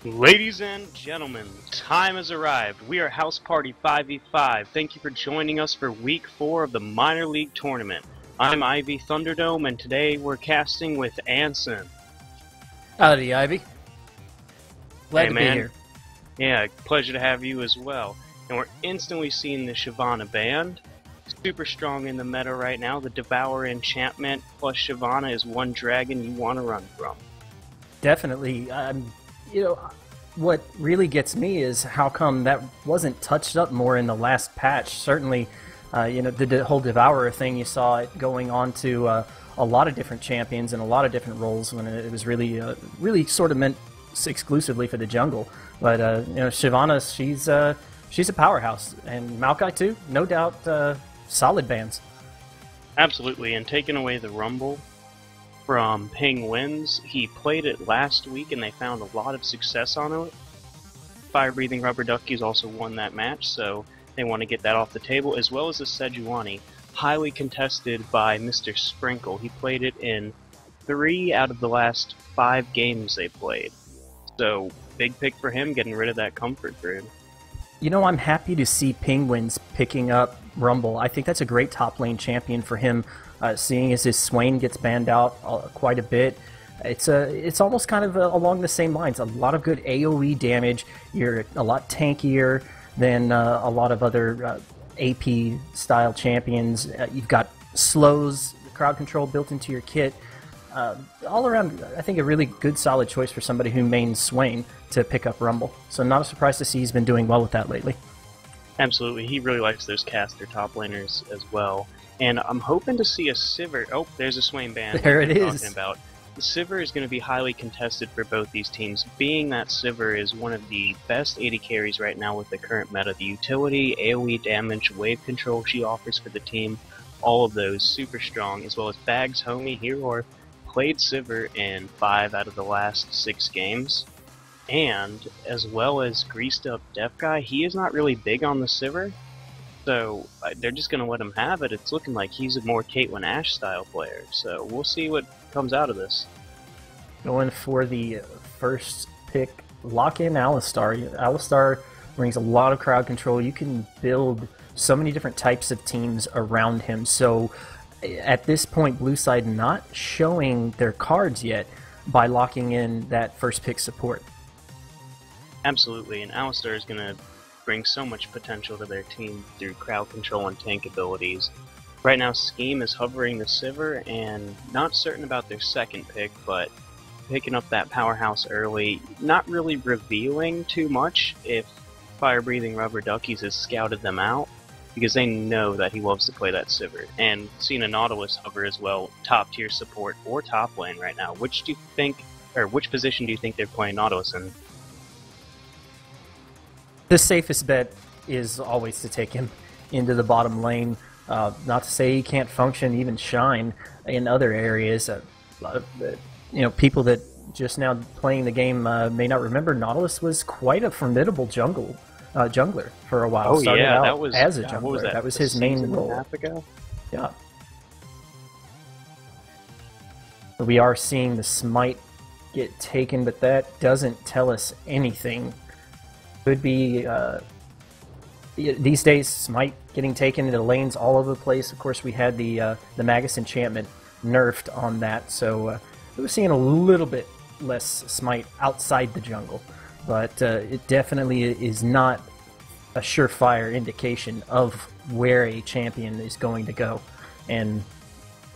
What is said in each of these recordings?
Ladies and gentlemen, time has arrived. We are House Party 5v5. Thank you for joining us for Week 4 of the Minor League Tournament. I'm Ivy Thunderdome, and today we're casting with Anson. Howdy, Ivy. Glad to be here. Yeah, pleasure to have you as well. And we're instantly seeing the Shyvana band. Super strong in the meta right now. The Devour enchantment plus Shyvana is one dragon you want to run from. Definitely. What really gets me is how come that wasn't touched up more in the last patch. Certainly, the whole Devourer thing, you saw it going on to a lot of different champions and a lot of different roles when it was really sort of meant exclusively for the jungle. But Shyvana, she's a powerhouse, and Maokai too, no doubt. Solid bans. Absolutely, and taking away the Rumble from Penguins, he played it last week and they found a lot of success on it. Fire-breathing Rubber Duckies also won that match, so they want to get that off the table, as well as the Sejuani, highly contested by Mr. Sprinkle. He played it in 3 out of the last 5 games they played. So, big pick for him, getting rid of that comfort for him. I'm happy to see Penguins picking up Rumble. I think that's a great top lane champion for him, seeing as his Swain gets banned out quite a bit. It's almost kind of along the same lines. A lot of good AoE damage. You're a lot tankier than a lot of other AP-style champions. You've got slows, crowd control built into your kit. All around, I think a really good, solid choice for somebody who mains Swain to pick up Rumble. So not a surprise to see he's been doing well with that lately. Absolutely, he really likes those caster top laners as well. And I'm hoping to see a Sivir. Oh, there's a Swain band. There it is. Talking about. The Sivir is going to be highly contested for both these teams, being that Sivir is one of the best AD carries right now with the current meta. The utility, AoE damage, wave control she offers for the team, all of those super strong, as well as Bag's homie Hero played Sivir in 5 out of the last 6 games. And, as well as Greased Up Deaf Guy, he is not really big on the Sivir, so they're just going to let him have it. It's looking like he's a more Caitlyn Ashe style player, so we'll see what comes out of this. Going for the first pick, lock in Alistar. Alistar brings a lot of crowd control. You can build so many different types of teams around him, so at this point, Blue Side not showing their cards yet by locking in that first pick support. Absolutely, and Alistar is going to bring so much potential to their team through crowd control and tank abilities. Right now, Scheme is hovering the Sivir, and not certain about their second pick, but picking up that powerhouse early, not really revealing too much if Fire-breathing Rubber Duckies has scouted them out, because they know that he loves to play that Sivir. And seeing a Nautilus hover as well, top tier support or top lane right now. Which position do you think they're playing Nautilus in? The safest bet is always to take him into the bottom lane. Not to say he can't function, even shine in other areas. People that just now playing the game may not remember Nautilus was quite a formidable jungler for a while. Oh yeah, that was as a jungler. That was his main role. Half ago? Yeah. We are seeing the smite get taken, but that doesn't tell us anything. Could be these days smite getting taken into lanes all over the place. Of course, we had the Magus enchantment nerfed on that, so we're seeing a little bit less smite outside the jungle. But it definitely is not a surefire indication of where a champion is going to go. And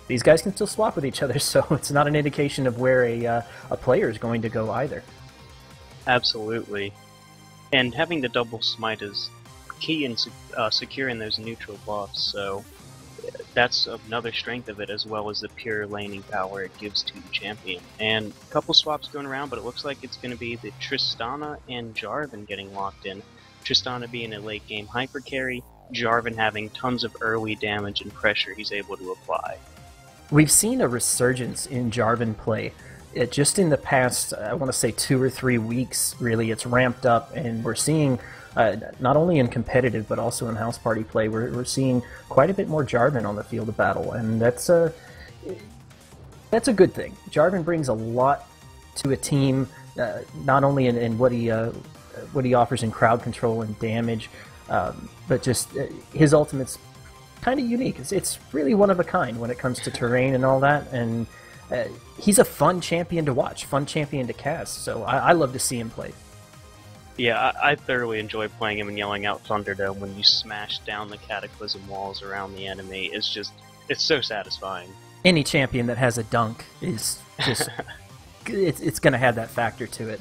these guys can still swap with each other, so it's not an indication of where a player is going to go either. Absolutely. And having the double smite is key in securing those neutral buffs, so that's another strength of it, as well as the pure laning power it gives to the champion. And a couple swaps going around, but it looks like it's going to be the Tristana and Jarvan getting locked in. Tristana being a late game hyper carry, Jarvan having tons of early damage and pressure he's able to apply. We've seen a resurgence in Jarvan play. Just in the past, I want to say 2 or 3 weeks, really, it's ramped up, and we're seeing, not only in competitive, but also in house party play, we're seeing quite a bit more Jarvan on the field of battle, and that's a good thing. Jarvan brings a lot to a team not only in what he offers in crowd control and damage, but just his ultimate's kind of unique. It's really one of a kind when it comes to terrain and all that, and he's a fun champion to watch, fun champion to cast, so I love to see him play. Yeah, I thoroughly enjoy playing him and yelling out Thunderdome when you smash down the Cataclysm walls around the enemy. It's so satisfying. Any champion that has a dunk is just... it's going to have that factor to it.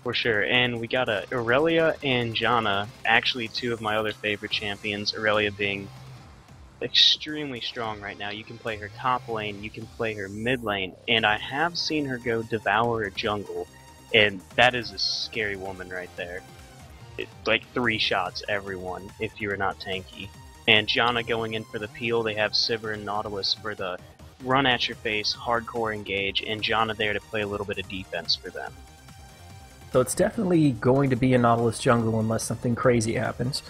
For sure, and we got Aurelia and Janna, actually two of my other favorite champions, Aurelia being extremely strong right now. You can play her top lane, you can play her mid lane, and I have seen her go devour a jungle. And that is a scary woman right there. It's like 3 shots everyone if you're not tanky. And Janna going in for the peel, they have Sivir and Nautilus for the run at your face, hardcore engage, and Janna there to play a little bit of defense for them. So it's definitely going to be a Nautilus jungle unless something crazy happens.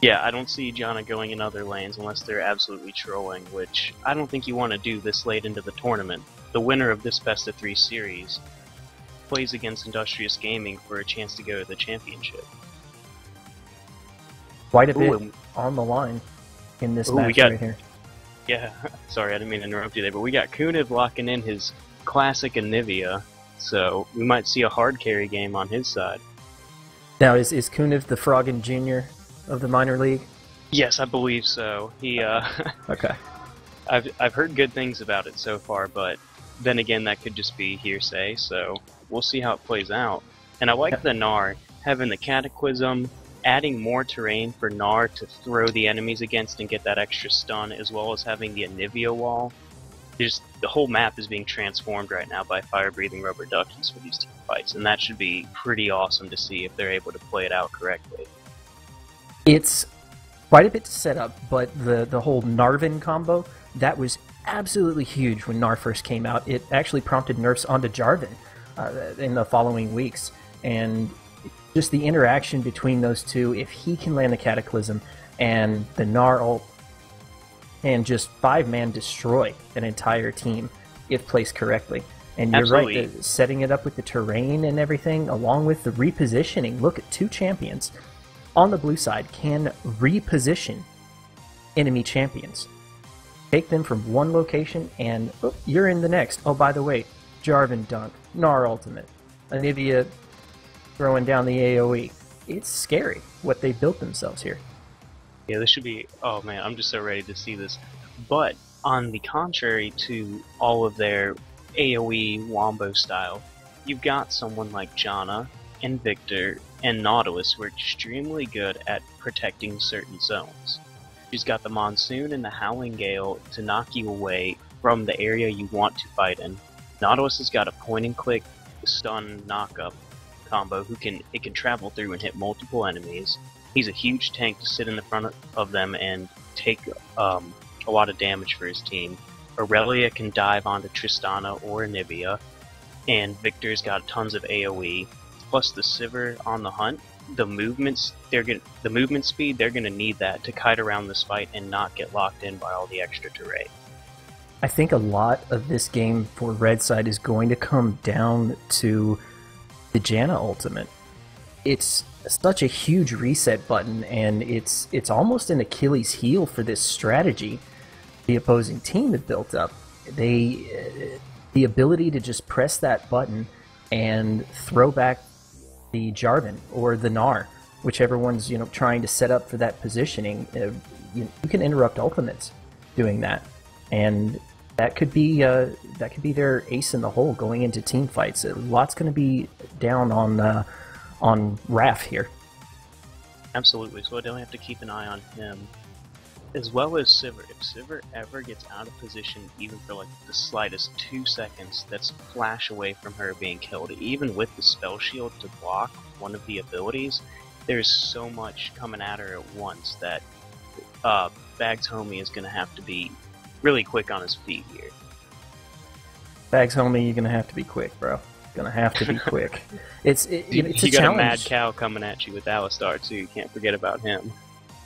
Yeah, I don't see Janna going in other lanes unless they're absolutely trolling, which I don't think you want to do this late into the tournament. The winner of this best of 3 series plays against Industrious Gaming for a chance to go to the championship. Quite a bit on the line in this match right here. Yeah, sorry, I didn't mean to interrupt you there, but we got Kuniv locking in his classic Anivia, so we might see a hard carry game on his side. Now, is Kuniv the Froggen Jr. of the minor league? Yes, I believe so. He Okay. I've heard good things about it so far, but then again, that could just be hearsay, so we'll see how it plays out. And I like the Gnar, having the Cataclysm, adding more terrain for Gnar to throw the enemies against and get that extra stun, as well as having the Anivia wall. The whole map is being transformed right now by fire-breathing rubber duckies for these team fights, and that should be pretty awesome to see if they're able to play it out correctly. It's quite a bit to set up, but the whole Narvin combo, that was absolutely huge when Gnar first came out. It actually prompted nerfs onto Jarvan in the following weeks, and just the interaction between those two, if he can land the Cataclysm and the Gnar ult and just 5-man destroy an entire team if placed correctly. And you're Absolutely. right, setting it up with the terrain and everything, along with the repositioning. Look at 2 champions on the blue side can reposition enemy champions. Take them from one location and you're in the next. Oh, by the way, Jarvan dunk, Gnar ultimate, Anivia throwing down the AoE. It's scary what they built themselves here. Yeah, this should be... Oh man, I'm just so ready to see this. But on the contrary to all of their AoE Wombo style, you've got someone like Janna and Victor and Nautilus who are extremely good at protecting certain zones. She's got the Monsoon and the Howling Gale to knock you away from the area you want to fight in. Nautilus has got a point-and-click stun knock-up combo it can travel through and hit multiple enemies. He's a huge tank to sit in the front of them and take a lot of damage for his team. Aurelia can dive onto Tristana or Anivia, and Victor's got tons of AoE. Plus the Sivir on the hunt, the movement speed, they're gonna need that to kite around this fight and not get locked in by all the extra terrain. I think a lot of this game for Red Side is going to come down to the Janna ultimate. It's such a huge reset button, and it's almost an Achilles heel for this strategy the opposing team had built up. The ability to just press that button and throw back the Jarvan or the Gnar, whichever one's trying to set up for that positioning. You can interrupt ultimates doing that, and that could be their ace in the hole going into team fights. A lot's going to be down on Raph here. Absolutely, so I don't have to keep an eye on him. As well as Sivir. If Sivir ever gets out of position, even for like the slightest 2 seconds, that's flash away from her being killed. Even with the spell shield to block one of the abilities, there's so much coming at her at once that Bag's homie is going to have to be really quick on his feet here. Bag's homie, you're going to have to be quick, bro. Gonna have to be quick. It's a challenge. You got a mad cow coming at you with Alistar too. You can't forget about him.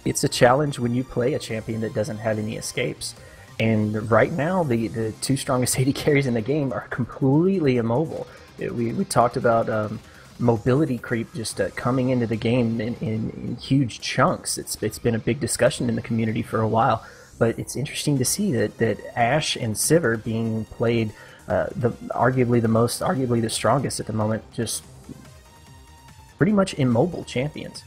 It's a challenge when you play a champion that doesn't have any escapes. And right now, the 2 strongest AD carries in the game are completely immobile. We talked about mobility creep just coming into the game in huge chunks. It's been a big discussion in the community for a while, but it's interesting to see that Ashe and Sivir being played, arguably the strongest at the moment, just pretty much immobile champions.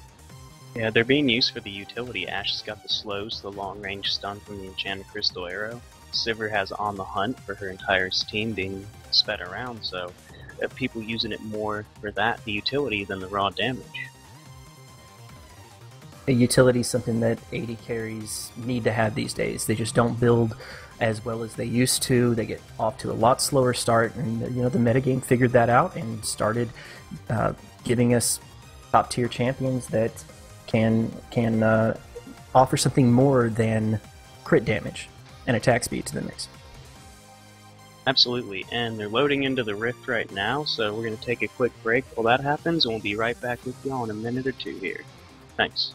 Yeah, they're being used for the utility. Ashe has got the slows, the long-range stun from the Enchanted Crystal Arrow. Sivir has On the Hunt for her entire team being sped around, so people using it more for that, the utility, than the raw damage. The utility is something that AD carries need to have these days. They just don't build as well as they used to. They get off to a lot slower start, and the metagame figured that out and started giving us top-tier champions that can offer something more than crit damage and attack speed to the mix. Absolutely, and they're loading into the Rift right now, so we're going to take a quick break while that happens, and we'll be right back with y'all in a minute or two here. Thanks.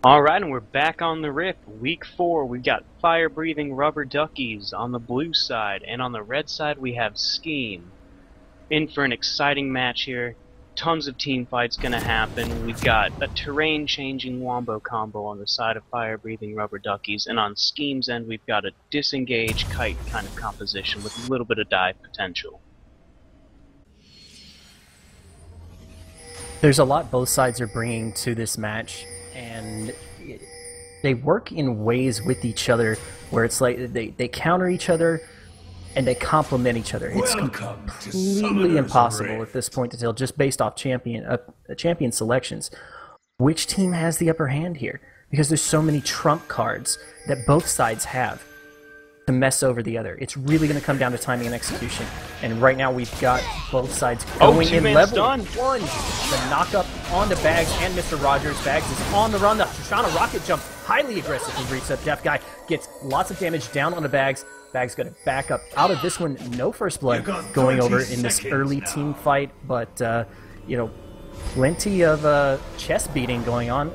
Alright, and we're back on the Rift. Week 4, we've got fire-breathing rubber duckies on the blue side, and on the red side we have Scheme. In for an exciting match here. Tons of team fights gonna happen. We've got a terrain-changing wombo combo on the side of fire-breathing rubber duckies, and on Scheme's end we've got a disengage kite kind of composition with a little bit of dive potential. There's a lot both sides are bringing to this match, and they work in ways with each other where it's like they counter each other and they complement each other. It's completely impossible at this point to tell, just based off champion selections, which team has the upper hand here, because there's so many trump cards that both sides have to mess over the other. It's really going to come down to timing and execution. And right now we've got both sides going in level 1. The knock-up onto Bags and Mr. Rogers. Bags is on the run. The Shoshana rocket jump, highly aggressive from Reach Up. Deaf Guy gets lots of damage down onto Bags. Bags going to back up out of this one. No first blood going over in this early team fight, but plenty of chest beating going on.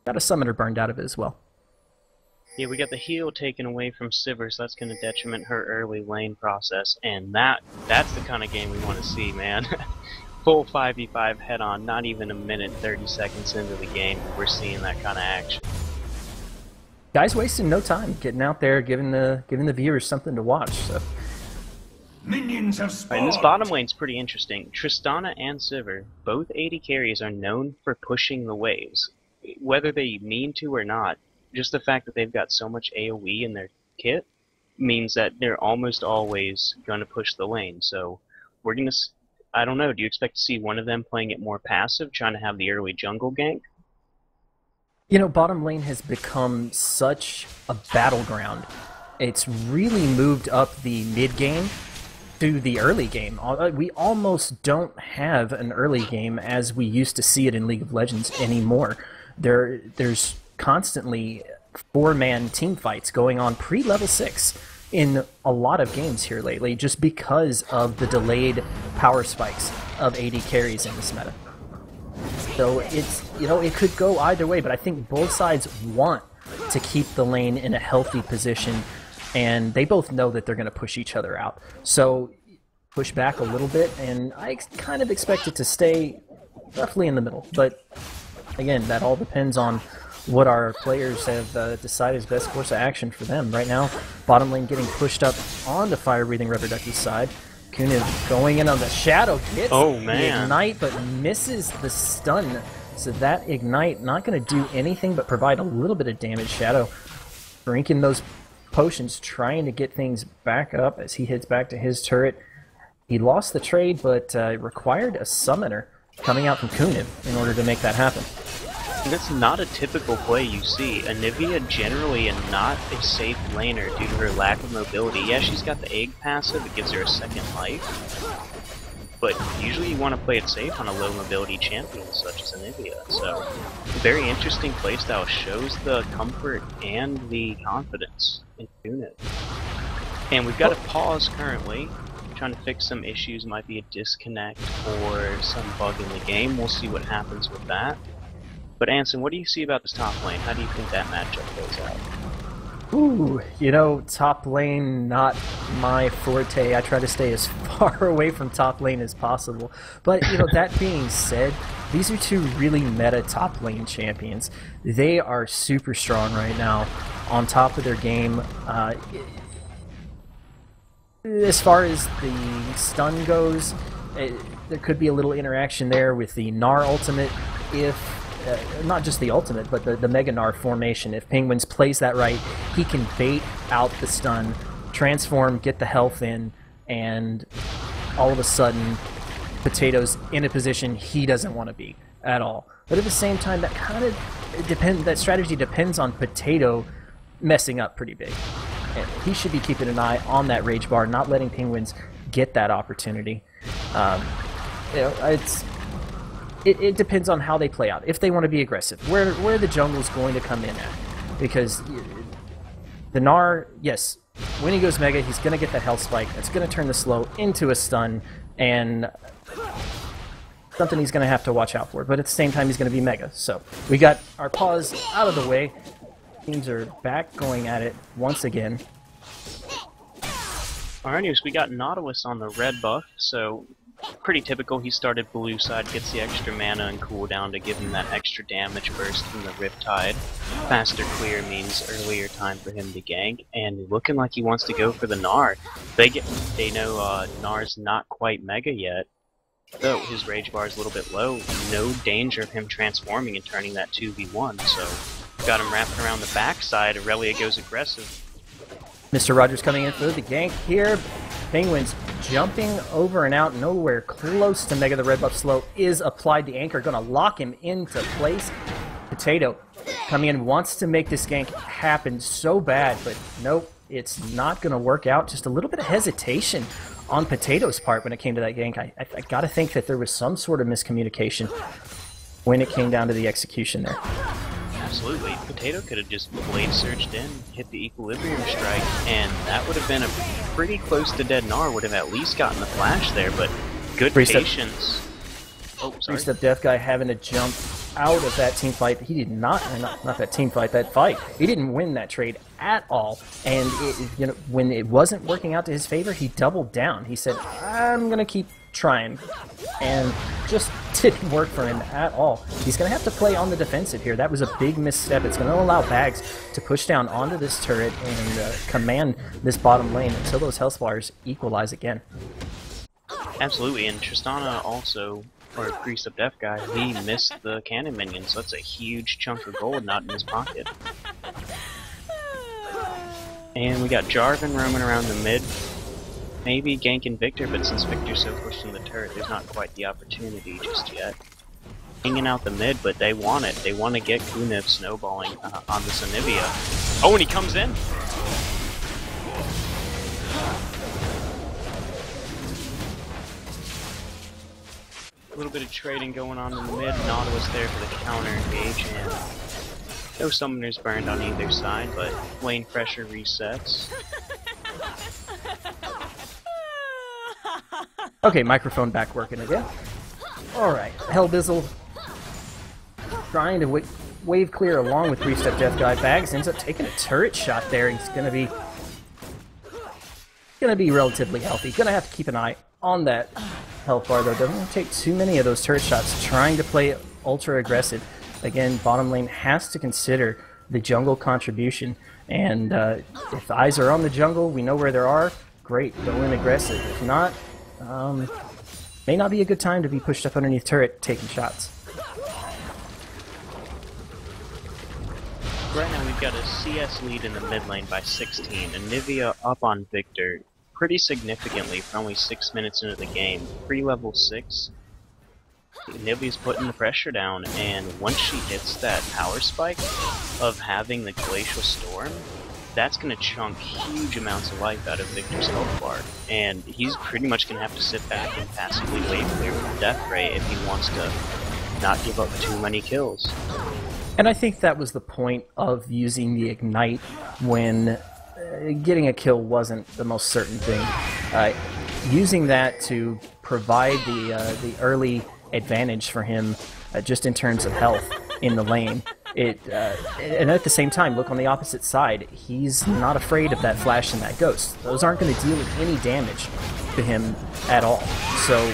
Got a summoner burned out of it as well. Yeah, we got the heal taken away from Sivir, so that's going to detriment her early lane process, and that's the kind of game we want to see, man. Full 5v5 head-on, not even a minute, 30 seconds into the game, we're seeing that kind of action. Guys wasting no time getting out there, giving the viewers something to watch. So. Minions have spawned. And this bottom lane's pretty interesting. Tristana and Sivir, both AD carries, are known for pushing the waves. Whether they mean to or not, just the fact that they've got so much AoE in their kit means that they're almost always going to push the lane. So we're going to, I don't know, do you expect to see one of them playing it more passive, trying to have the early jungle gank? You know, bottom lane has become such a battleground. It's really moved up the mid game to the early game. We almost don't have an early game as we used to see it in League of Legends anymore. There's constantly 4-man team fights going on pre-level 6 in a lot of games here lately, just because of the delayed power spikes of AD carries in this meta. So it's, you know, it could go either way, but I think both sides want to keep the lane in a healthy position, and they both know that they're going to push each other out. So push back a little bit, and I kind of expect it to stay roughly in the middle. But again, that all depends on what our players have decided is best course of action for them. Right now, bottom lane getting pushed up on the fire-breathing Rubber Ducky's side. Kunin going in on the Shadow, gets the Ignite, but misses the stun. So that Ignite not going to do anything but provide a little bit of damage. Shadow drinking those potions, trying to get things back up as he heads back to his turret. He lost the trade, but required a summoner coming out from Kunin in order to make that happen. That's not a typical play you see. Anivia generally not a safe laner due to her lack of mobility. Yeah, she's got the egg passive, it gives her a second life. But usually you want to play it safe on a low mobility champion such as Anivia. So, very interesting playstyle, shows the comfort and the confidence in Kunin. And we've got a pause currently, trying to fix some issues, might be a disconnect or some bug in the game. We'll see what happens with that. But Anson, what do you see about this top lane? How do you think that matchup plays out? Ooh, you know, top lane, not my forte. I try to stay as far away from top lane as possible. But, you know, that being said, these are two really meta top lane champions. They are super strong right now, on top of their game. As far as the stun goes, there could be a little interaction there with the Gnar ultimate if... not just the ultimate, but the Mega Gnar formation. If Penguins plays that right, he can bait out the stun, transform, get the health in, and all of a sudden, Potato's in a position he doesn't want to be at all. But at the same time, that kind of that strategy depends on Potato messing up pretty big. And he should be keeping an eye on that rage bar, not letting Penguins get that opportunity. You know, it depends on how they play out. If they want to be aggressive, where the jungle's going to come in at. Because the Gnar, yes, when he goes Mega, he's going to get that health spike. That's going to turn the slow into a stun, and something he's going to have to watch out for. But at the same time, he's going to be Mega. So we got our pause out of the way. Teams are back going at it once again. Alright, news, we got Nautilus on the red buff, so pretty typical. He started blue side, gets the extra mana and cooldown to give him that extra damage burst from the Riptide. Faster clear means earlier time for him to gank, and looking like he wants to go for the Gnar. They know Gnar's not quite Mega yet, though his rage bar is a little bit low. No danger of him transforming and turning that 2v1, so got him wrapping around the backside. Aurelia goes aggressive. Mr. Rogers coming in for the gank here. Penguins jumping over and out, nowhere close to Mega. The red buff slow is applied. The anchor going to lock him into place. Potato coming in, wants to make this gank happen so bad, but nope, it's not going to work out. Just a little bit of hesitation on Potato's part when it came to that gank. I got to think that there was some sort of miscommunication when it came down to the execution there. Absolutely. Potato could have just blade surged in, hit the equilibrium strike, and that would have been a pretty close to dead Gnar, would have at least gotten the flash there, but good patience. Oh, sorry. Three-step death guy having to jump out of that team fight. He did not that team fight, that fight. He didn't win that trade at all, and you know, when it wasn't working out to his favor, he doubled down. He said, I'm going to keep trying, and just didn't work for him at all. He's going to have to play on the defensive here. That was a big misstep. It's going to allow Bags to push down onto this turret and command this bottom lane until those health bars equalize again. Absolutely, and Tristana also, or Priest of Death guy, he missed the cannon minion, so that's a huge chunk of gold not in his pocket. And we got Jarvan roaming around the mid. Maybe ganking Victor, but since Victor's so pushed in the turret, there's not quite the opportunity just yet. Hanging out the mid, but they want it. They want to get Kuniv snowballing on this Anivia. Oh, and he comes in! A little bit of trading going on in the mid. Nautilus there for the counter engage, and no summoners burned on either side, but lane pressure resets. Okay, microphone back working again. Alright, Hellbizzle trying to wave clear along with 3-step Death Guy. Bags ends up taking a turret shot there. He's gonna be relatively healthy. Gonna have to keep an eye on that health bar though. Doesn't want to take too many of those turret shots. Trying to play ultra aggressive. Again, bottom lane has to consider the jungle contribution. And if eyes are on the jungle, we know where there are. Great, go in aggressive. If not, may not be a good time to be pushed up underneath turret taking shots. Right now we've got a CS lead in the mid lane by 16, and Nivea up on Victor pretty significantly for only 6 minutes into the game. Pre-level 6, Nivea's putting the pressure down, and once she hits that power spike of having the Glacial Storm, that's going to chunk huge amounts of life out of Victor's health bar, and he's pretty much going to have to sit back and passively wave clear from Death Ray if he wants to not give up too many kills. And I think that was the point of using the Ignite when getting a kill wasn't the most certain thing. Using that to provide the early advantage for him just in terms of health in the lane. And at the same time, look on the opposite side. He's not afraid of that flash and that ghost. Those aren't going to deal any damage to him at all. So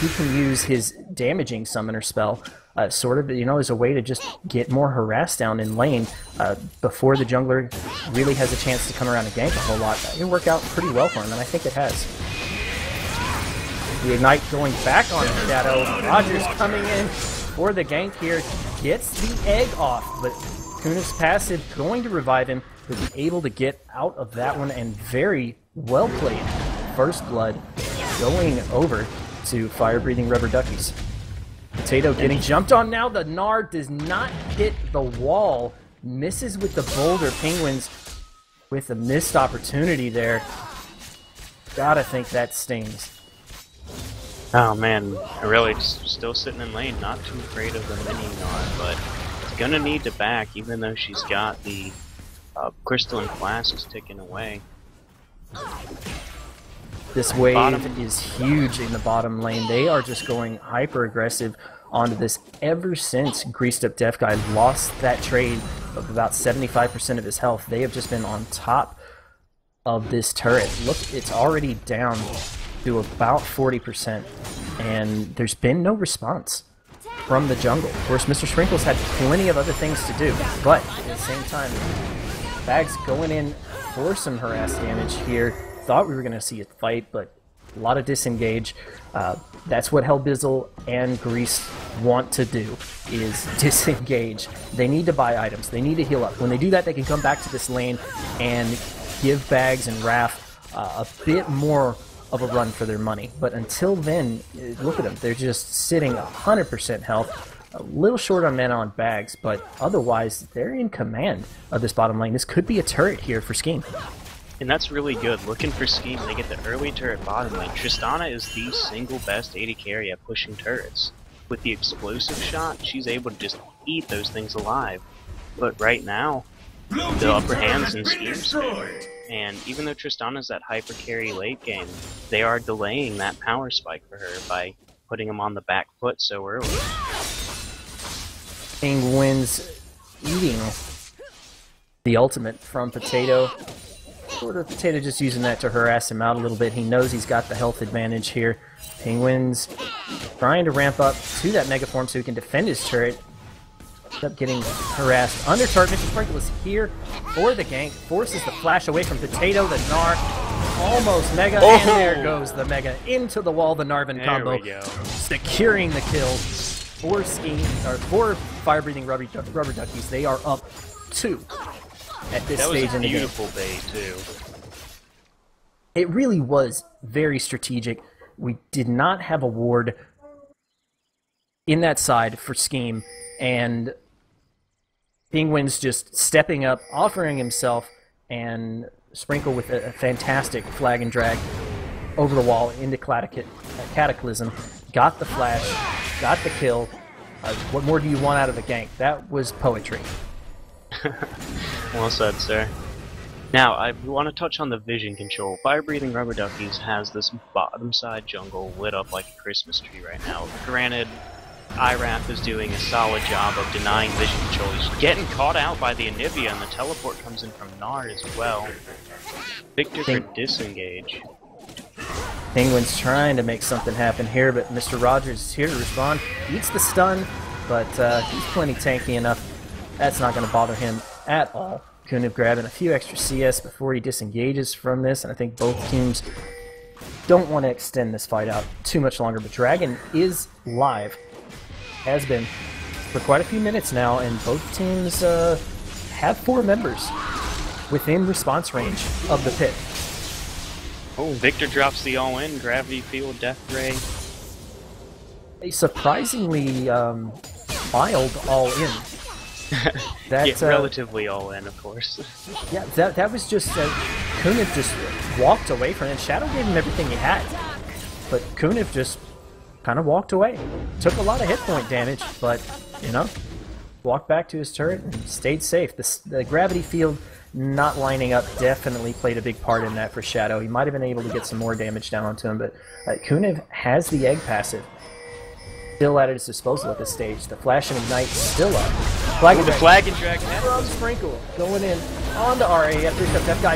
he can use his damaging summoner spell sort of, as a way to just get more harass down in lane before the jungler really has a chance to come around and gank a whole lot. It can work out pretty well for him, and I think it has. The Ignite going back on Shadow. Rogers coming in for the gank here. Gets the egg off, but Kuniv's passive going to revive him. He'll be able to get out of that one, and very well played. First blood going over to fire-breathing rubber duckies. Potato getting jumped on now. The Gnar does not hit the wall. Misses with the boulder. Penguins with a missed opportunity there. Gotta think that stings. Oh man, Aurelia's still sitting in lane, not too afraid of the mini Gnar, but it's gonna need to back even though she's got the crystalline flasks ticking away. This wave is huge in the bottom lane. They are just going hyper aggressive onto this ever since Greased Up Death Guy lost that trade of about 75% of his health. They have just been on top of this turret. Look, it's already down to about 40%, and there's been no response from the jungle. Of course, Mr. Sprinkles had plenty of other things to do, but at the same time, Bags going in for some harass damage here. Thought we were going to see a fight, but a lot of disengage. That's what Hellbizzle and Grease want to do, is disengage. They need to buy items. They need to heal up. When they do that, they can come back to this lane and give Bags and Raph a bit more of a run for their money. But until then, look at them. They're just sitting 100% health. A little short on mana on Bags, but otherwise, they're in command of this bottom lane. This could be a turret here for Scheme. And that's really good. Looking for Scheme, they get the early turret bottom lane. Tristana is the single best AD carry at pushing turrets. With the explosive shot, she's able to just eat those things alive. But right now, the upper hand's in Scheme's favor. And even though Tristana's that hyper carry late game, they are delaying that power spike for her by putting him on the back foot so early. Penguins eating the ultimate from Potato. Sort of Potato just using that to harass him out a little bit. He knows he's got the health advantage here. Penguins trying to ramp up to that Mega Form so he can defend his turret. Ends up getting harassed under turret. Mr. Sprinkle is here for the gank. Forces the flash away from Potato. The Gnar almost Mega. And there goes the Mega into the wall. The Narvin combo. There we go. Securing the kill for Scheme, or for fire-breathing rubber duckies. They are up 2. at this That was stage a in the game. beautiful bait, too. It really was very strategic. We did not have a ward in that side for Scheme, and Penguin's just stepping up, offering himself, and Sprinkle with a fantastic flag and drag over the wall into Cataclysm. Got the flash, got the kill. What more do you want out of the gank? That was poetry. Well said, sir. Now, I want to touch on the vision control. Fire-breathing rubber duckies has this bottom side jungle lit up like a Christmas tree right now. Granted, IRAF is doing a solid job of denying vision control. He's getting caught out by the Anivia, and the teleport comes in from Nard as well. Victor could disengage. Penguin's trying to make something happen here, but Mr. Rogers is here to respond. Eats the stun, but he's plenty tanky enough. That's not going to bother him at all. Kunev grabbing a few extra CS before he disengages from this, and I think both teams don't want to extend this fight out too much longer, but Dragon is live. Has been for quite a few minutes now, and both teams have 4 members within response range of the pit. Oh, Victor drops the all-in, Gravity Field, Death Ray. A surprisingly mild all-in. Yeah, relatively all-in, of course. Yeah, that was just Kunev just walked away from it. Shadow gave him everything he had, but Kunev just kind of walked away. Took a lot of hit point damage, but you know, walked back to his turret and stayed safe. The gravity field not lining up definitely played a big part in that for Shadow. He might have been able to get some more damage down onto him, but Kunev has the egg passive still at his disposal at this stage. The flash and ignite still up. Flag and drag from Sprinkle going in onto RAF. That guy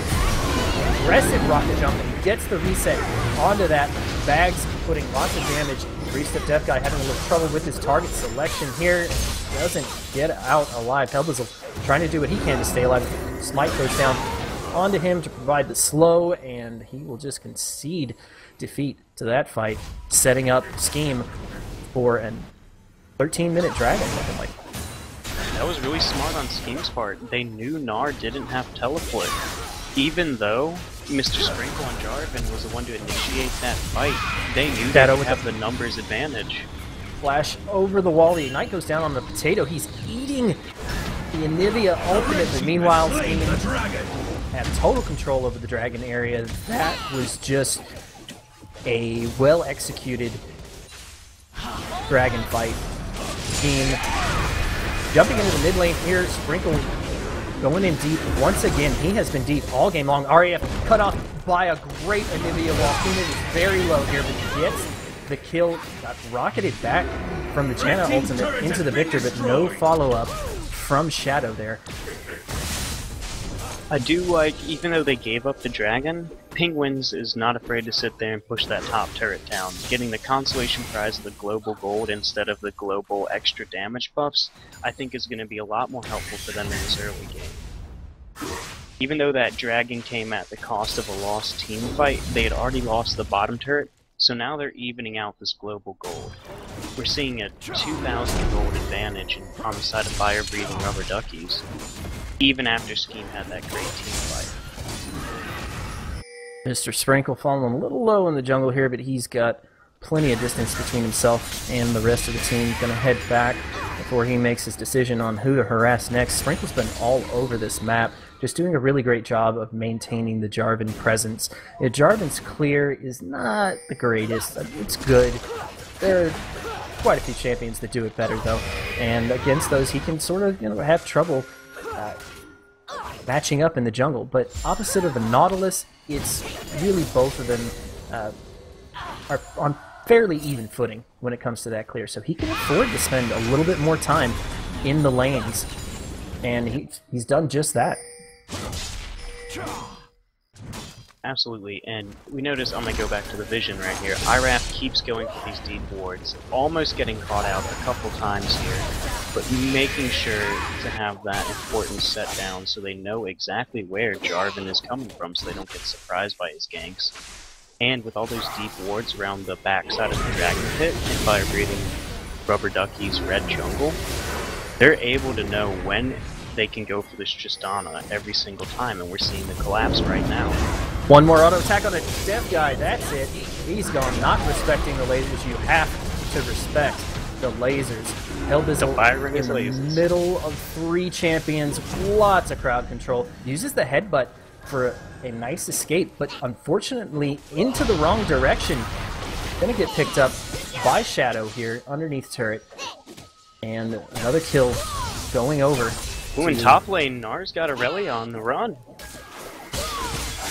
aggressive rocket jump and gets the reset onto that. Bags putting lots of damage. 3-step Death Guy having a little trouble with his target selection here. Doesn't get out alive. Helbizzle trying to do what he can to stay alive. Smite goes down onto him to provide the slow, and he will just concede defeat to that fight, setting up Scheme for a 13-minute dragon, looking like. That was really smart on Scheme's part. They knew Nard didn't have teleport. Even though Mr. Sprinkle and Jarvan was the one to initiate that fight, they knew they would have the numbers advantage. Flash over the wall. The ignite goes down on the potato. He's eating the Anivia ultimately. Meanwhile, Scheme have total control over the dragon area. That was just a well-executed dragon fight. Scheme jumping into the mid lane here. Sprinkle going in deep once again. He has been deep all game long. RAF cut off by a great Anivia wall. Kunev is very low here, but gets the kill. Got rocketed back from the Janna ultimate into the Victor, but no follow-up from Shadow there. I do like, even though they gave up the dragon, Penguins is not afraid to sit there and push that top turret down. Getting the consolation prize of the global gold instead of the global extra damage buffs, I think is going to be a lot more helpful for them in this early game. Even though that dragon came at the cost of a lost team fight, they had already lost the bottom turret, so now they're evening out this global gold. We're seeing a 2,000 gold advantage on the side of fire-breathing rubber duckies, even after Scheme had that great team fight. Mr. Sprinkle falling a little low in the jungle here, but he's got plenty of distance between himself and the rest of the team. Gonna head back before he makes his decision on who to harass next. Sprinkle's been all over this map, just doing a really great job of maintaining the Jarvan presence. Jarvan's clear is not the greatest. It's good. There are quite a few champions that do it better, though, and against those he can sort of have trouble matching up in the jungle. But opposite of the Nautilus, it's really both of them are on fairly even footing when it comes to that clear, so he can afford to spend a little bit more time in the lanes, and he's done just that. Absolutely, and we notice, I'm going to go back to the vision right here, IRAF keeps going for these deep wards, almost getting caught out a couple times here, but making sure to have that importance set down so they know exactly where Jarvan is coming from so they don't get surprised by his ganks. And with all those deep wards around the backside of the Dragon Pit and fire-breathing Rubber Ducky's red jungle, they're able to know when they can go for this Tristana every single time, and we're seeing the collapse right now. One more auto attack on a dev guy, that's it. He's gone, not respecting the lasers. You have to respect the lasers. Hellbizzle in the middle of 3 champions, lots of crowd control. Uses the headbutt for a nice escape, but unfortunately into the wrong direction. Gonna get picked up by Shadow here underneath turret. And another kill going over. Ooh, in top lane, Nar's got Aurelia on the run.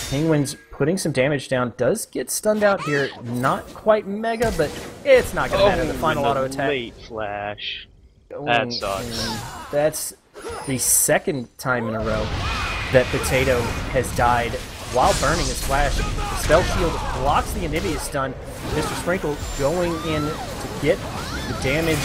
Penguins putting some damage down, does get stunned out here. Not quite mega, but it's not going to matter. The final auto attack. Late flash. That sucks. That's the 2nd time in a row that Potato has died while burning his flash. The spell shield blocks the Anivia stun. Mr. Sprinkle going in to get the damage.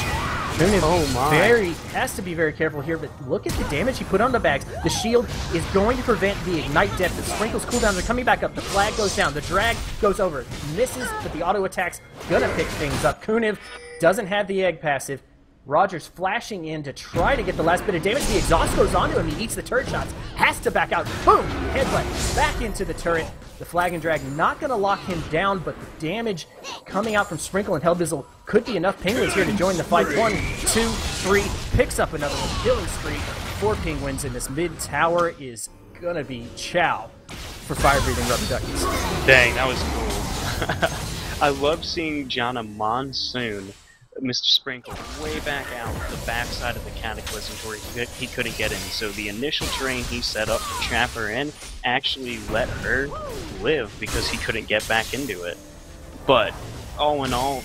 Has to be very careful here, but look at the damage he put on the bags. The shield is going to prevent the ignite death. The Sprinkle's cooldowns are coming back up. The flag goes down. The drag goes over. Misses, but the auto attack's gonna pick things up. Kuniv doesn't have the egg passive. Rogers flashing in to try to get the last bit of damage. The exhaust goes onto him. He eats the turret shots. Has to back out. Boom! Headbutt back into the turret. The flag and drag not going to lock him down, but the damage coming out from Sprinkle and Hellbizzle could be enough. Penguins here to join the fight. 1, 2, 3. Picks up another one. Killing streak for Penguins, and this mid tower is going to be chow for fire-breathing rubber duckies. Dang, that was cool. I love seeing Jana Monsoon, Mr. Sprinkle, way back out the backside of the Cataclysm where he couldn't get in. So the initial terrain he set up to trap her in actually let her live because he couldn't get back into it. But all in all,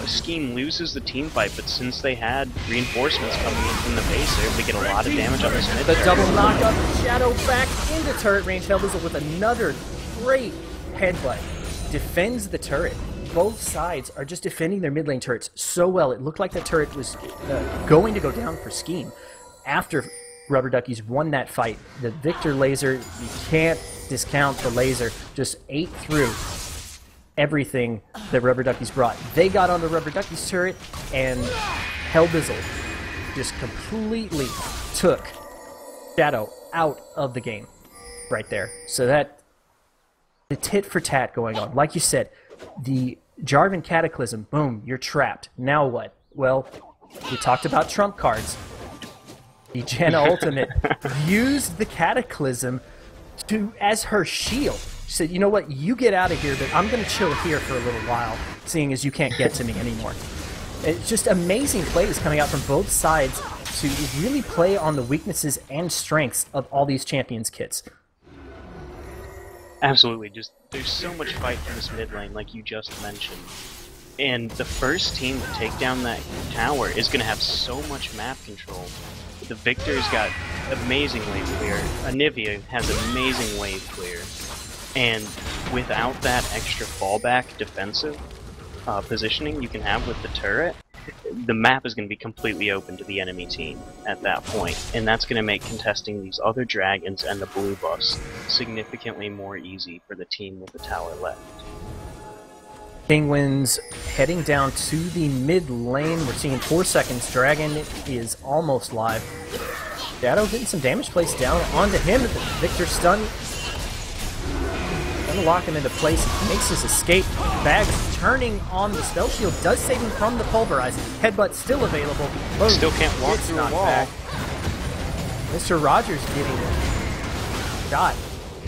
Scheme loses the team fight, but since they had reinforcements coming in from the base, they're able to get a lot of damage on this mid. The double knockup, Shadow back into turret range. Hellbizzle with another great headbutt. Defends the turret. Both sides are just defending their mid lane turrets so well. It looked like the turret was going to go down for Scheme after Rubber Duckies won that fight. The Victor laser, you can't discount the laser, just ate through everything that Rubber Duckies brought. They got on the Rubber Duckies turret, and Hellbizzle just completely took Shadow out of the game right there. So that, the tit for tat going on. Like you said, the Jarvan Cataclysm, boom, you're trapped. Now what? Well, we talked about trump cards. The Janna Ultimate used the Cataclysm as her shield. She said, you know what, you get out of here, but I'm going to chill here for a little while, seeing as you can't get to me anymore. It's just amazing plays coming out from both sides to really play on the weaknesses and strengths of all these champions kits. Absolutely, just there's so much fight in this mid lane, like you just mentioned. And the first team to take down that tower is going to have so much map control. The Victor's got amazing wave clear, Anivia has amazing wave clear, and without that extra fallback defensive positioning you can have with the turret, the map is going to be completely open to the enemy team at that point, and that's going to make contesting these other dragons and the blue buffs significantly more easy for the team with the tower left. Penguins heading down to the mid lane. We're seeing 4 seconds. Dragon is almost live. Shadow getting some damage placed down onto him. Victor stun. Gonna lock him into place. He makes his escape. Bags turning on the spell shield. Does save him from the pulverize. Headbutt still available. Boom. Still can't walk through a wall. Back. Mr. Rogers getting shot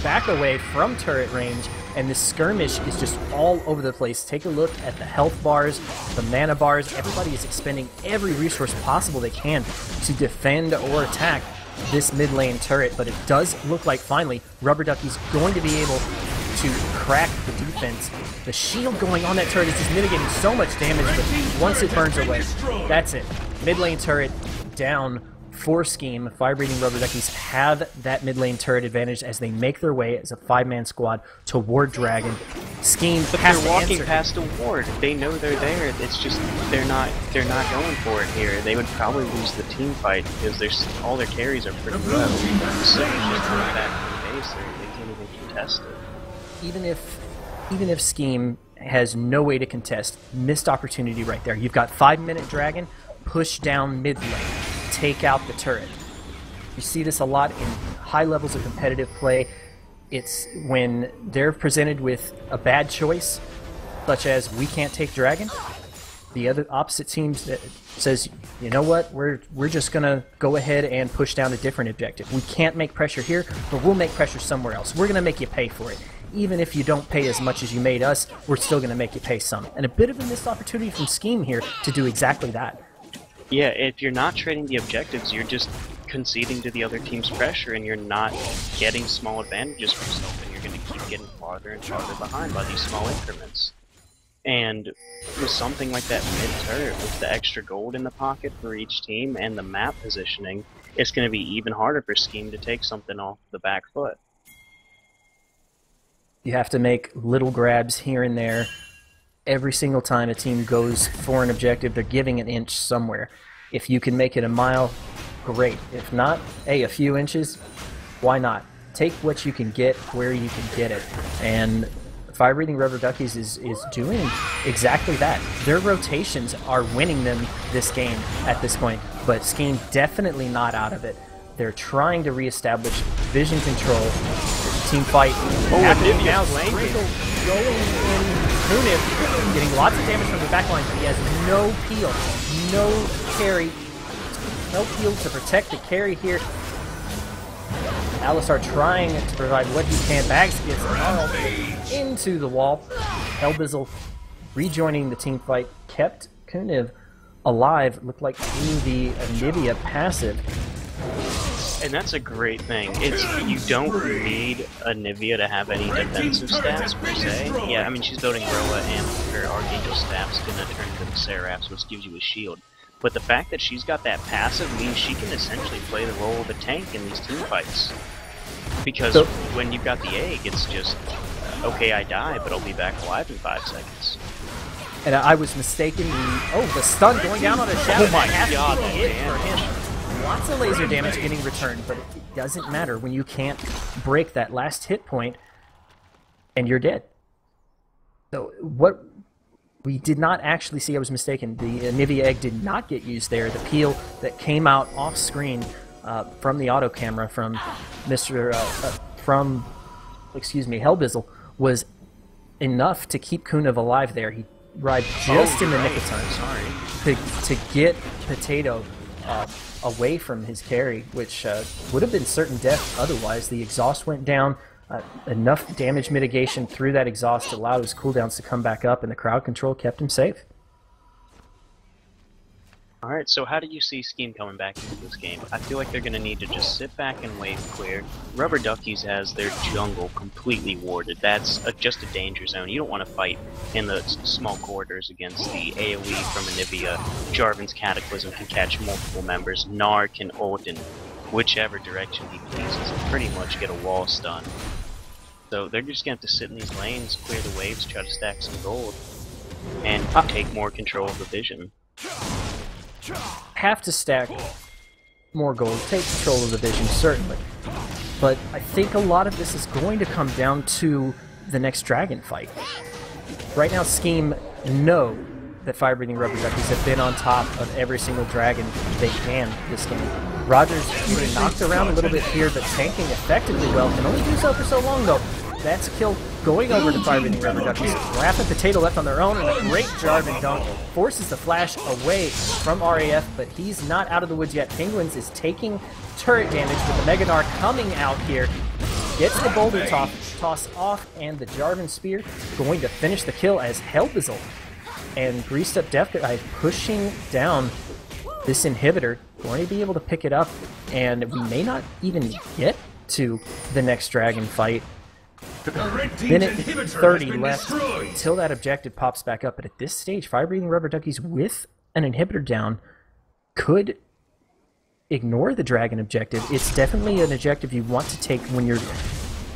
back away from turret range. And this skirmish is just all over the place. Take a look at the health bars, the mana bars. Everybody is expending every resource possible they can to defend or attack this mid lane turret. But it does look like finally Rubber Ducky's going to be able to crack the defense. The shield going on that turret is just mitigating so much damage, but once it burns away, that's it. Mid lane turret down for Scheme. Fire-breathing Rubber Duckies have that mid lane turret advantage as they make their way as a 5-man squad toward Dragon. Scheme but has they're walking answer. Past a ward. They know they're there. It's just they're not going for it here. They would probably lose the team fight because all their carries are pretty low. So just coming back from the base, they can't even contest it. Even if Scheme has no way to contest, missed opportunity right there. You've got 5-minute Dragon, push down mid lane, take out the turret. You see this a lot in high levels of competitive play. It's when they're presented with a bad choice, such as we can't take dragon. The other opposite team says, you know what, we're just going to go ahead and push down a different objective. We can't make pressure here, but we'll make pressure somewhere else. We're going to make you pay for it. Even if you don't pay as much as you made us, we're still going to make you pay some. And a bit of a missed opportunity from Scheme here to do exactly that. Yeah, if you're not trading the objectives, you're just conceding to the other team's pressure, and you're not getting small advantages for yourself, and you're going to keep getting farther and farther behind by these small increments. And with something like that mid-turret, with the extra gold in the pocket for each team and the map positioning, it's going to be even harder for Scheme to take something off the back foot. You have to make little grabs here and there. Every single time a team goes for an objective, they're giving an inch somewhere. If you can make it a mile, great. If not, hey, a few inches, why not? Take what you can get where you can get it. And Fire Breathing Rubber Duckies is doing exactly that. Their rotations are winning them this game at this point, but Scheme definitely not out of it. They're trying to reestablish vision control. Team fight. Oh, now Sprinkle going in. Kuniv getting lots of damage from the backline, but he has no peel, no carry, no peel to protect the carry here. Alistar trying to provide what he can. Bags gets Arnold into the wall. Hellbizzle rejoining the team fight, kept Kuniv alive, looked like through the Anivia passive. And that's a great thing. You don't need Anivia to have any defensive stats per se. Yeah, I mean, she's building Roa, and her Archangel staff's gonna turn into the Seraphs, which gives you a shield. But the fact that she's got that passive means she can essentially play the role of a tank in these team fights. Because when you've got the egg, it's just, okay, I die, but I'll be back alive in 5 seconds. And I was mistaken. Oh, the stun going down on a shadow. Oh my god, that hit for him. Lots of laser damage getting returned, but it doesn't matter when you can't break that last hit point and you're dead. So what we did not actually see, I was mistaken, the Anivia egg did not get used there. The peel that came out off screen from the auto camera from Hellbizzle was enough to keep Kuniv alive there. He arrived just in the nick of time to get Potato away from his carry, which would have been certain death otherwise. The exhaust went down. Enough damage mitigation through that exhaust allowed his cooldowns to come back up, and the crowd control kept him safe. Alright, so how do you see Scheme coming back into this game? I feel like they're going to need to just sit back and wave clear. Rubber Duckies has their jungle completely warded. That's just a danger zone. You don't want to fight in the small corridors against the AoE from Anivia. Jarvan's Cataclysm can catch multiple members. Gnar can ult in whichever direction he pleases and pretty much get a wall stun. So they're just going to have to sit in these lanes, clear the waves, try to stack some gold, and take more control of the vision. Have to stack more gold, take control of the vision, certainly. But I think a lot of this is going to come down to the next dragon fight. Right now, Scheme know that Fire Breathing Rubber Duckies have been on top of every single dragon they can this game. Rogers getting knocked around a little bit here, but tanking effectively well. Can only do so for so long, though. That's a kill going over to Fire Breathing Rubber Duckies. Raph and Potato left on their own, and a great Jarvan dunk forces the flash away from RAF, but he's not out of the woods yet. Penguins is taking turret damage with the Mega Gnar coming out here. Gets the boulder toss off, and the Jarvan Spear going to finish the kill as Hellbizzle and Greased Up Death Guy pushing down this inhibitor. Going to be able to pick it up, and we may not even get to the next dragon fight. Minute 30 left until that objective pops back up, but at this stage, Fire Breathing Rubber Duckies with an inhibitor down could ignore the dragon objective. It's definitely an objective you want to take when your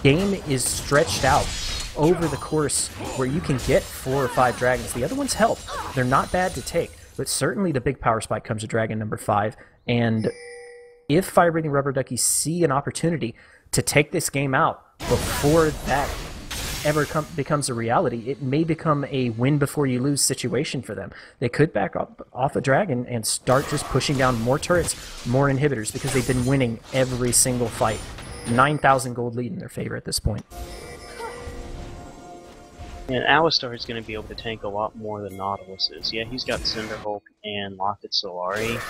game is stretched out over the course where you can get 4 or 5 dragons. The other ones help. They're not bad to take, but certainly the big power spike comes to dragon number 5, and if Fire Breathing Rubber Duckies see an opportunity to take this game out before that ever becomes a reality, it may become a win before you lose situation for them. They could back up off a dragon and start just pushing down more turrets, more inhibitors, because they've been winning every single fight. 9,000 gold lead in their favor at this point. And Alistar is going to be able to tank a lot more than Nautilus is. Yeah, he's got Cinderhulk and Locket Solari,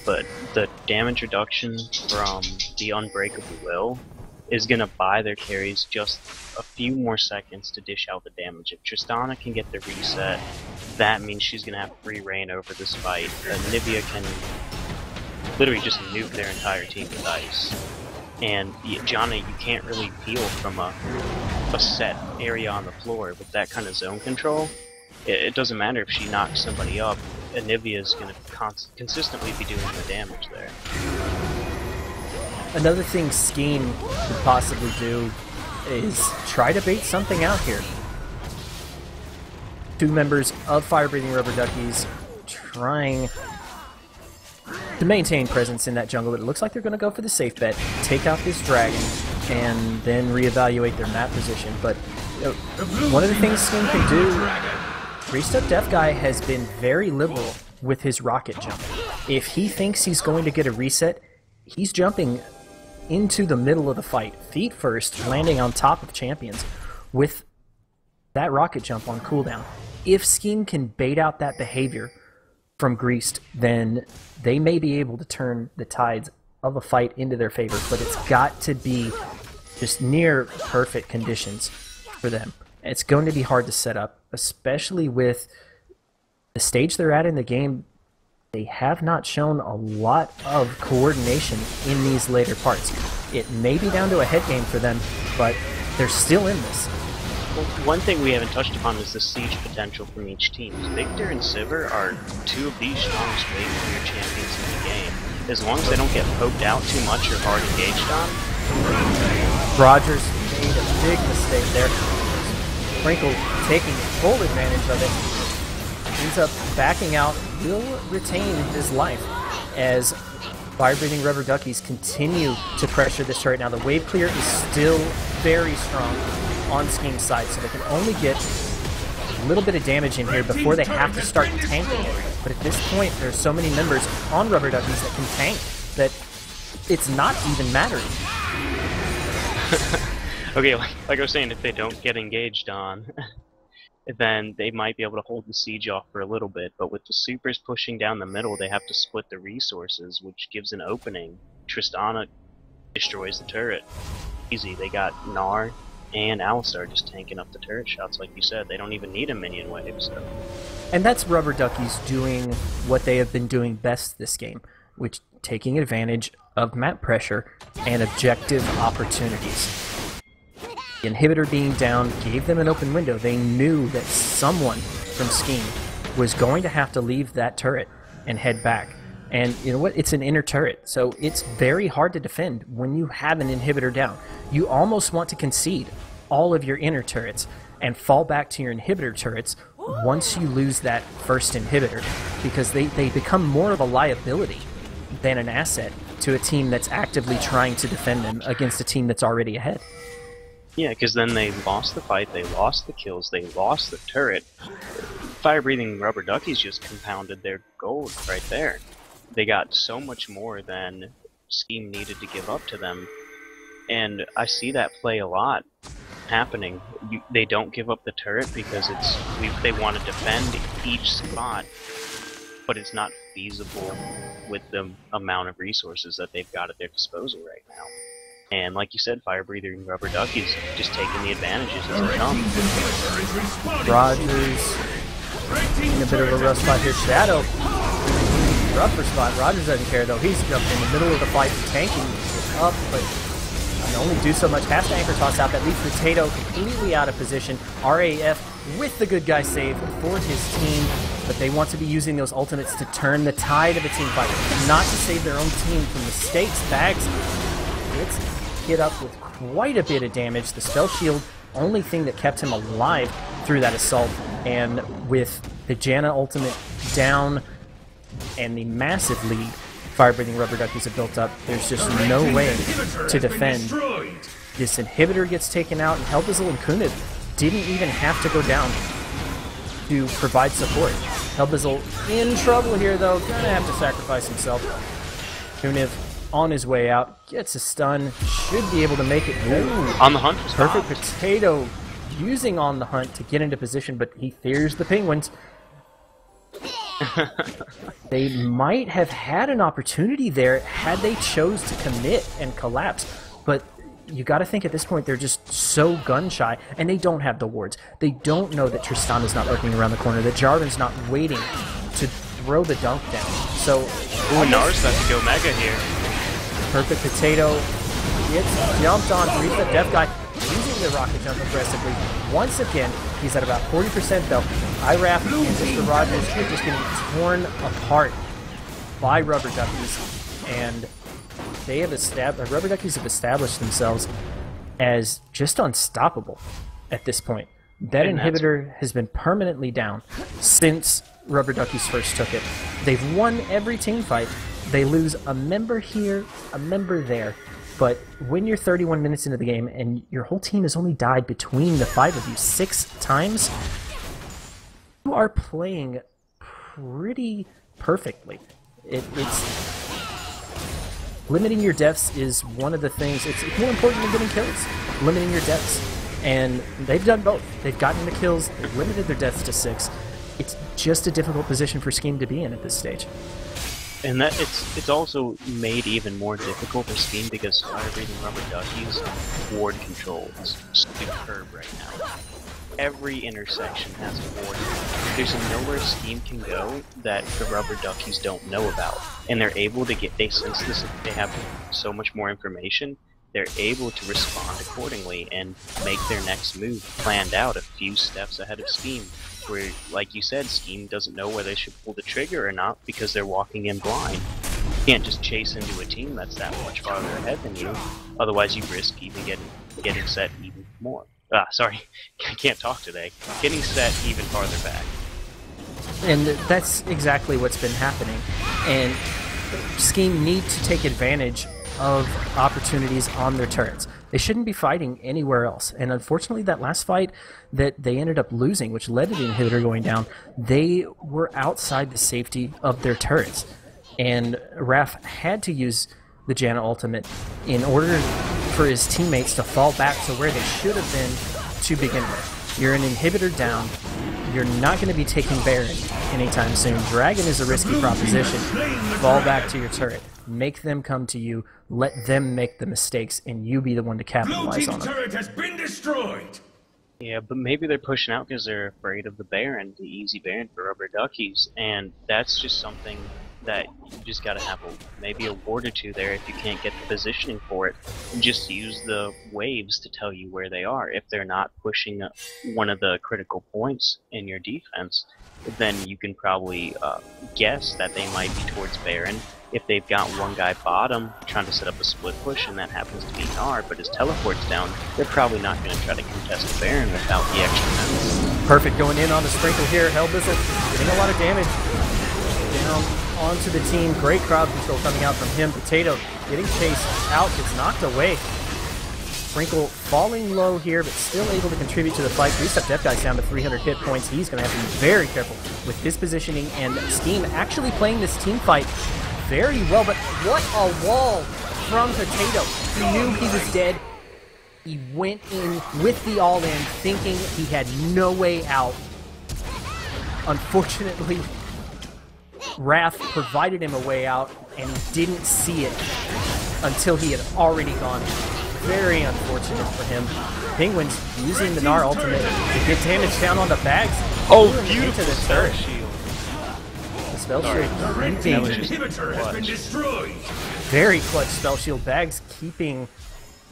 but the damage reduction from the Unbreakable Will is going to buy their carries just a few more seconds to dish out the damage. If Tristana can get the reset, that means she's going to have free reign over this fight. Nivea can literally just nuke their entire team with ice. And Janna, you can't really peel from a set area on the floor with that kind of zone control. It doesn't matter if she knocks somebody up, Nivea is going to consistently be doing the damage there. Another thing Scheme could possibly do is try to bait something out here. Two members of Fire-Breathing Rubber Duckies trying to maintain presence in that jungle, but it looks like they're going to go for the safe bet, take out this dragon, and then reevaluate their map position. But one of the things Scheme can do, Restart Death Guy has been very liberal with his rocket jump. If he thinks he's going to get a reset, he's jumping into the middle of the fight, feet first, landing on top of champions with that rocket jump on cooldown. If Scheme can bait out that behavior from Greased, then they may be able to turn the tides of a fight into their favor, but it's got to be just near perfect conditions for them. It's going to be hard to set up, especially with the stage they're at in the game. They have not shown a lot of coordination in these later parts. It may be down to a head game for them, but they're still in this. Well, one thing we haven't touched upon is the siege potential from each team. Victor and Sivir are two of the strongest wave clear champions in the game. As long as they don't get poked out too much or hard engaged on. Rogers made a big mistake there. Sprinkle taking full advantage of it. Ends up backing out, will retain his life as Fire-Breathing Rubber Duckies continue to pressure this turret. Now the wave clear is still very strong on Scheme's side, so they can only get a little bit of damage in here before they have to start tanking it. But at this point, there's so many members on Rubber Duckies that can tank that it's not even mattering. Okay, like I was saying, if they don't get engaged on, then they might be able to hold the siege off for a little bit, but with the supers pushing down the middle, they have to split the resources, which gives an opening. Tristana destroys the turret. Easy, they got Gnar and Alistar just tanking up the turret shots, like you said. They don't even need a minion wave, so. And that's Rubber Duckies doing what they have been doing best this game, which taking advantage of map pressure and objective opportunities. The inhibitor being down gave them an open window. They knew that someone from Scheme was going to have to leave that turret and head back. And you know what? It's an inner turret, so it's very hard to defend when you have an inhibitor down. You almost want to concede all of your inner turrets and fall back to your inhibitor turrets once you lose that first inhibitor, because they become more of a liability than an asset to a team that's actively trying to defend them against a team that's already ahead. Yeah, because then they lost the fight, they lost the kills, they lost the turret. Fire-Breathing Rubber Duckies just compounded their gold right there. They got so much more than Scheme needed to give up to them. And I see that play a lot happening. They don't give up the turret because they want to defend each spot, but it's not feasible with the amount of resources that they've got at their disposal right now. And like you said, Fire-Breathing Rubber Duckies just taking the advantages as they come. Rogers in a bit of a rough spot here. Shadow, rougher spot. Rogers doesn't care though. He's jumped in the middle of the fight, tanking up, but can only do so much. Has to anchor toss out. That leaves Potato completely out of position. RAF with the good guy save for his team, but they want to be using those ultimates to turn the tide of a team fight, not to save their own team from mistakes. Bags gets hit up with quite a bit of damage. The spell shield, only thing that kept him alive through that assault, and with the Janna ultimate down and the massive lead Fire-Breathing Rubber Duckies have built up, there's just no way to defend This inhibitor gets taken out, and Helbizel and Kuniv didn't even have to go down to provide support. Helbizel in trouble here, though. Gonna have to sacrifice himself. Kuniv on his way out, gets a stun, should be able to make it. Ooh, on the hunt. Perfect Potato using on the hunt to get into position, but he fears the penguins. They might have had an opportunity there had they chose to commit and collapse, but you got to think at this point they're just so gun-shy, and they don't have the wards. They don't know that Tristana's not lurking around the corner, that Jarvan's not waiting to throw the dunk down. So, Nar's about to go mega here. Perfect Potato gets jumped on, reads the Death Guy, using the rocket jump aggressively. Once again, he's at about 40% though. IRAF and Mr. Rogers are just getting torn apart by Rubber Duckies, and they have established, Rubber Duckies have established themselves as just unstoppable at this point. That inhibitor has been permanently down since Rubber Duckies first took it. They've won every team fight. They lose a member here, a member there. But when you're 31 minutes into the game and your whole team has only died between the 5 of you 6 times, you are playing pretty perfectly. It's limiting your deaths is one of the things. It's more important than getting kills. Limiting your deaths, and they've done both. They've gotten the kills. They've limited their deaths to 6. It's just a difficult position for Scheme to be in at this stage. And that it's also made even more difficult for Scheme because reading Rubber Duckies ward control is superb right now. Every intersection has a ward. There's nowhere Scheme can go that the Rubber Duckies don't know about, and they're able to get. They sense this. They have so much more information. They're able to respond accordingly and make their next move planned out a few steps ahead of Scheme. Where, like you said, Scheme doesn't know whether they should pull the trigger or not because they're walking in blind. You can't just chase into a team that's that much farther ahead than you. Otherwise, you risk even getting set even more. Sorry, I can't talk today. Getting set even farther back. And that's exactly what's been happening. And Scheme need to take advantage of opportunities on their turrets. They shouldn't be fighting anywhere else. And unfortunately, that last fight that they ended up losing, which led to the inhibitor going down, they were outside the safety of their turrets. And Raph had to use the Janna ultimate in order for his teammates to fall back to where they should have been to begin with. You're an inhibitor down. You're not going to be taking Baron anytime soon. Dragon is a risky proposition. Fall back to your turret. Make them come to you. Let them make the mistakes, and you be the one to capitalize on them. Turret has been destroyed. Yeah, but maybe they're pushing out because they're afraid of the Baron, the easy Baron for Rubber Duckies, and that's just something that you just gotta have maybe a ward or two there if you can't get the positioning for it. And just use the waves to tell you where they are. If they're not pushing one of the critical points in your defense, then you can probably guess that they might be towards Baron. If they've got one guy bottom trying to set up a split push and that happens to be Gnar, but his teleport's down, they're probably not going to try to contest the Baron without the extra moves. Perfect going in on the sprinkle here. Helbizel getting a lot of damage down onto the team. Great crowd control coming out from him. Potato getting chased out, gets knocked away. Sprinkle falling low here, but still able to contribute to the fight. Reset Death Guy's down to 300 hit points. He's going to have to be very careful with his positioning, and Scheme actually playing this team fight very well, but what a wall from Potato. He knew he was dead. He went in with the all-in, thinking he had no way out. Unfortunately, Wrath provided him a way out, and he didn't see it until he had already gone. Very unfortunate for him. Penguins using the Gnar ultimate to get damage down on the bags. Oh, beautiful spell shield. Spell shield keeping very clutch spell shield. Bags keeping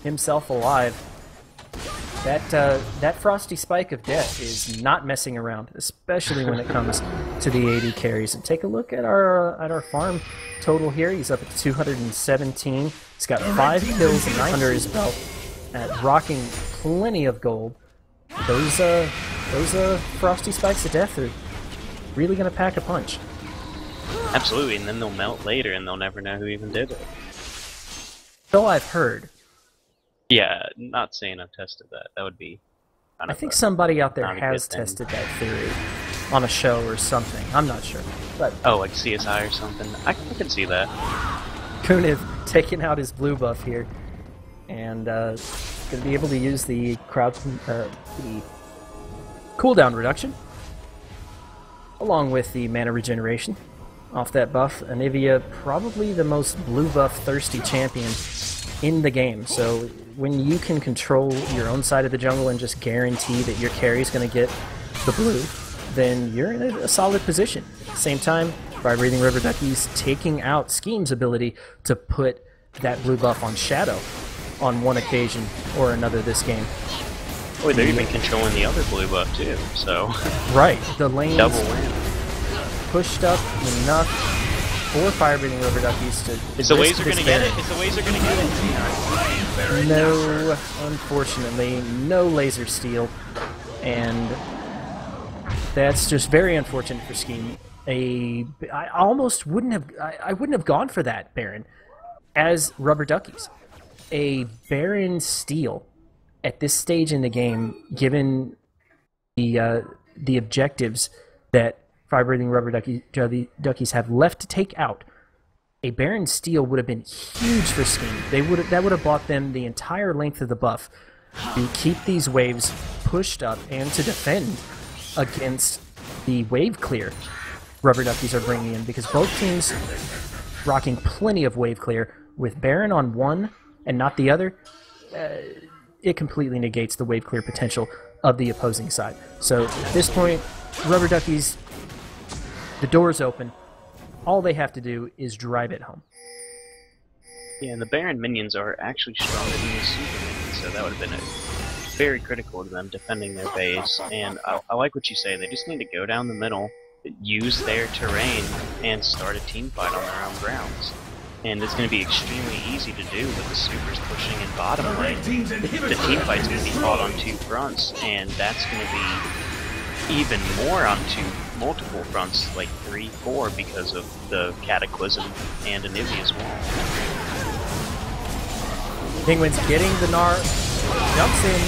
himself alive. That frosty spike of death is not messing around, especially when it comes to the AD carries. And take a look at our farm total here. He's up at 217. He's got 5 kills and 9 under his belt, rocking plenty of gold. Those frosty spikes of death are really going to pack a punch. Absolutely, and then they'll melt later and they'll never know who even did it. So I've heard. Yeah, not saying I've tested that. That would be kind I of think somebody out there not a has good thing. tested that theory on a show or something. I'm not sure. But Oh, like CSI or something. I can see that. Kuniv taking out his blue buff here, and going to be able to use the the cooldown reduction, along with the mana regeneration off that buff. Anivia, probably the most blue buff thirsty champion in the game. So when you can control your own side of the jungle and just guarantee that your carry is going to get the blue, then you're in a solid position. At the same time, Fire Breathing River Ducky's taking out Scheme's ability to put that blue buff on Shadow on one occasion or another this game. Oh, they're even controlling the other blue buff too, so... Right, the lane's double win. pushed up enough for Fire Breathing River Duckies to Is the risk Wazer this gonna get Baron. it? Is the Wazer gonna get it? No, unfortunately, no laser steel, and that's just very unfortunate for Scheme. I almost wouldn't have. I wouldn't have gone for that Baron as Rubber Duckies. A Baron steal at this stage in the game, given the objectives that Fire Breathing Rubber Duckies have left to take out, a Baron steal would have been huge for Scheme. That would have bought them the entire length of the buff to keep these waves pushed up and to defend against the wave clear Rubber Duckies are bringing in, because both teams rocking plenty of wave clear. With Baron on one and not the other, it completely negates the wave clear potential of the opposing side. So at this point, Rubber Duckies, the door's open. All they have to do is drive it home. Yeah, and the Baron minions are actually stronger than the super minions, so that would have been very critical to them defending their base. And I like what you say, they just need to go down the middle, use their terrain, and start a team fight on their own grounds. And it's going to be extremely easy to do with the supers pushing in bottom lane. The team fight's going to be fought on two fronts, and that's going to be even more on multiple fronts, like 3, 4, because of the Cataclysm and Anivia's wall. Penguins getting the Gnar, jumps in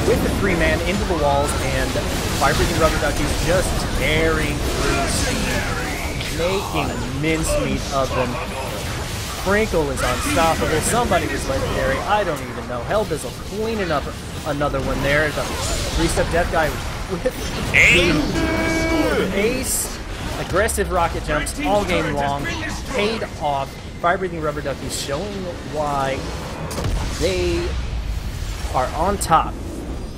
with the 3-man into the walls, and Fire Breathing Rubber Duckies just tearing through Scheme, making mincemeat of them. Sprinkle is unstoppable. Somebody was legendary. I don't even know. Hellbizzle cleaning up another one there. The 3-step death guy with ace. Aggressive rocket jumps all game long. Paid off. Fire Breathing Rubber Duckies showing why they are on top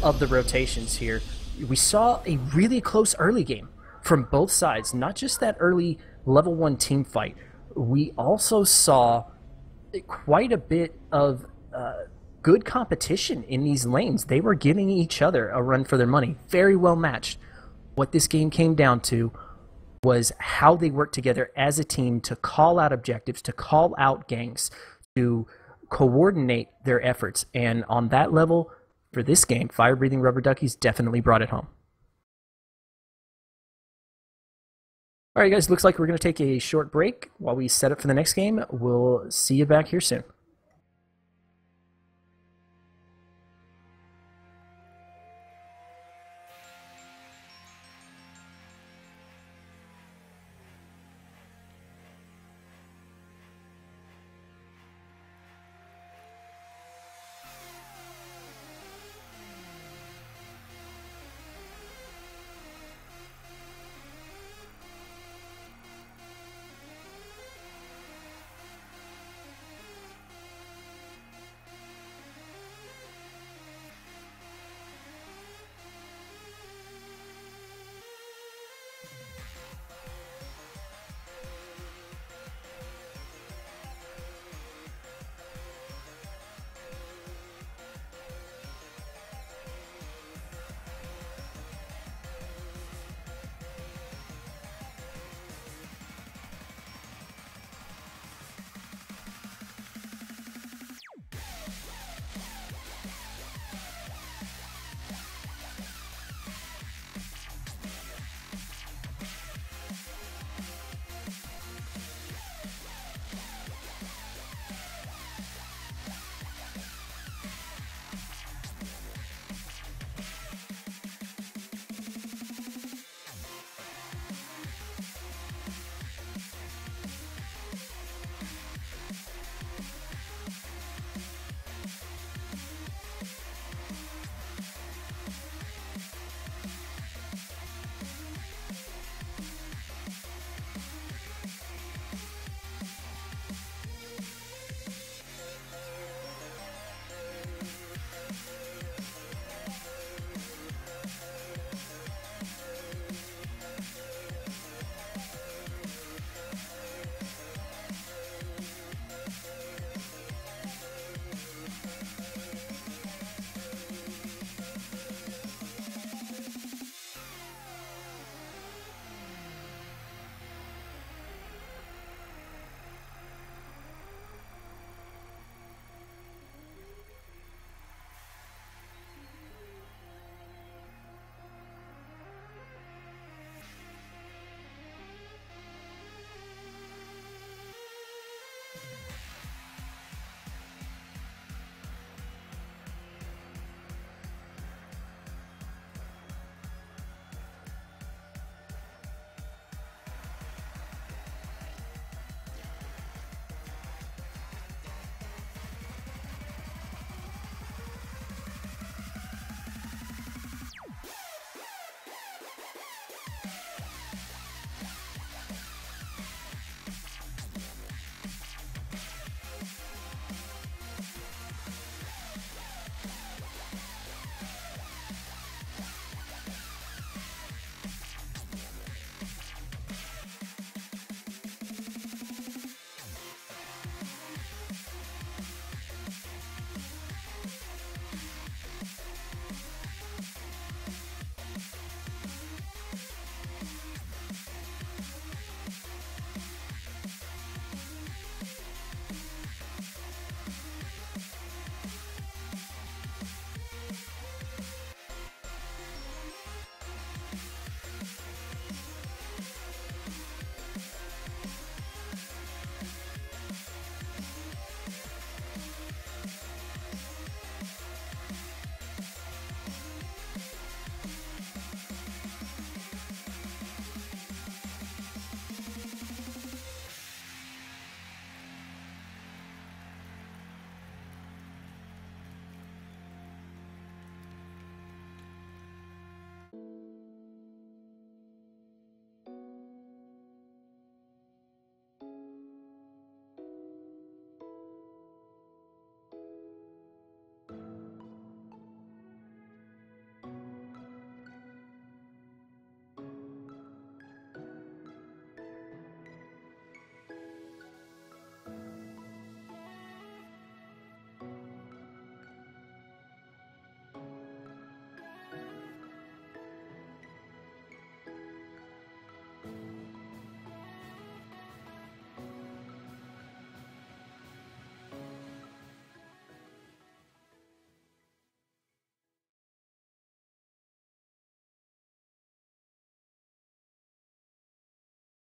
of the rotations here. We saw a really close early game from both sides. Not just that early level 1 team fight. We also saw quite a bit of good competition in these lanes. They were giving each other a run for their money. Very well matched. What this game came down to was how they worked together as a team to call out objectives, to call out ganks, to coordinate their efforts. And on that level, for this game, Fire Breathing Rubber Duckies definitely brought it home. All right, guys, looks like we're going to take a short break while we set up for the next game. We'll see you back here soon.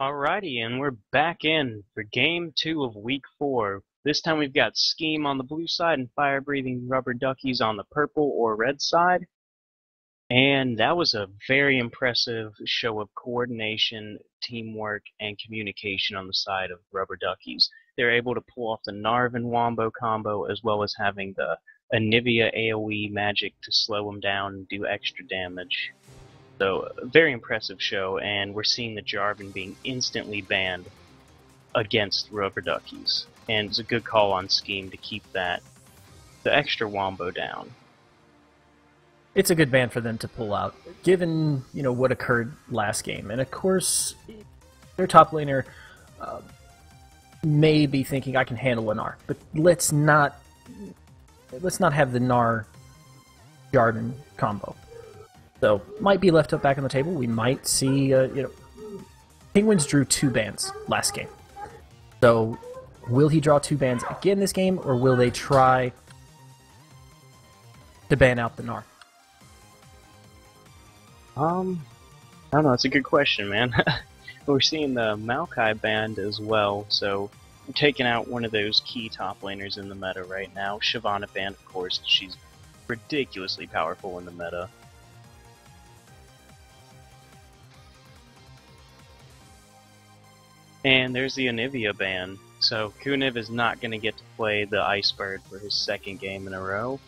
Alrighty, and we're back in for game 2 of week 4. This time we've got Scheme on the blue side and Fire-Breathing Rubber Duckies on the purple or red side. And that was a very impressive show of coordination, teamwork, and communication on the side of Rubber Duckies. They're able to pull off the Narvin Wombo combo as well as having the Anivia AoE magic to slow them down and do extra damage. So, a very impressive show, and we're seeing the Jarvan being instantly banned against Rubber Duckies. And it's a good call on Scheme to keep the extra Wombo down. It's a good ban for them to pull out, given what occurred last game. And of course, their top laner may be thinking, I can handle a Gnar, but let's not have the Gnar Jarvan combo. So, might be left up back on the table. We might see, Penguins drew 2 bans last game. So, will he draw 2 bans again this game, or will they try to ban out the Gnar? I don't know, it's a good question, man. We're seeing the Maokai banned as well, so we're taking out one of those key top laners in the meta right now. Shyvana banned, of course, she's ridiculously powerful in the meta. And there's the Anivia ban. So Kuniv is not going to get to play the Icebird for his 2nd game in a row.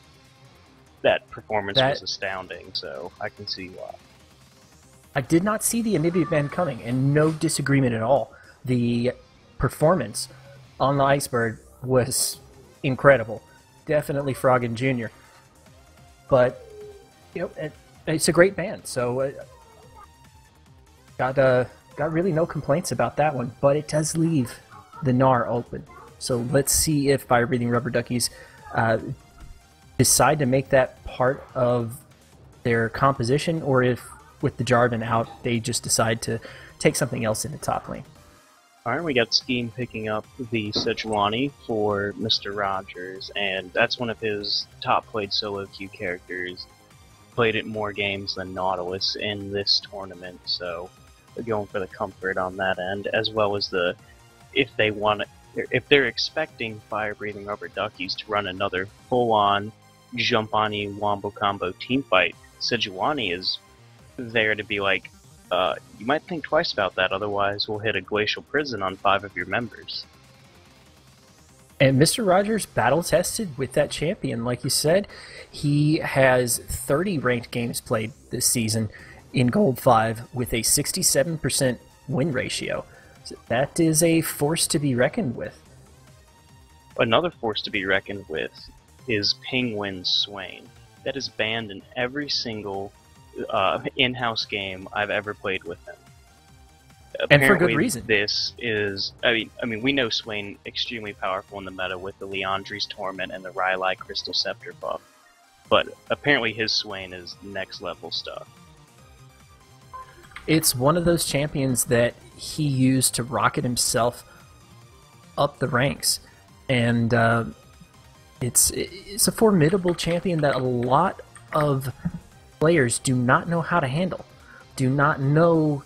That performance was astounding, so I can see why. I did not see the Anivia ban coming, and no disagreement at all. The performance on the Icebird was incredible. Definitely Froggen Jr. But, it's a great ban, so got really no complaints about that one, but it does leave the Gnar open. So let's see if Fire-Breathing Rubber Duckies decide to make that part of their composition, or if, with the Jarvan out, they just decide to take something else in the top lane. Alright, we got Scheme picking up the Sejuani for Mr. Rogers, and that's one of his top-played solo queue characters. Played it more games than Nautilus in this tournament, so they're going for the comfort on that end, as well as if they're expecting Fire-Breathing Rubber Duckies to run another full-on jump-on-y wombo combo teamfight, Sejuani is there to be like, you might think twice about that, otherwise we'll hit a glacial prison on 5 of your members. And Mr. Rogers battle-tested with that champion, like you said. He has 30 ranked games played this season in Gold 5 with a 67% win ratio. So that is a force to be reckoned with. Another force to be reckoned with is Penguin's Swain. That is banned in every single in-house game I've ever played with him. And for good reason. This is, I mean, we know Swain extremely powerful in the meta with the Leandri's Torment and the Rylai Crystal Scepter buff, but apparently his Swain is next level stuff. It's one of those champions that he used to rocket himself up the ranks, and it's a formidable champion that a lot of players do not know how to handle, do not know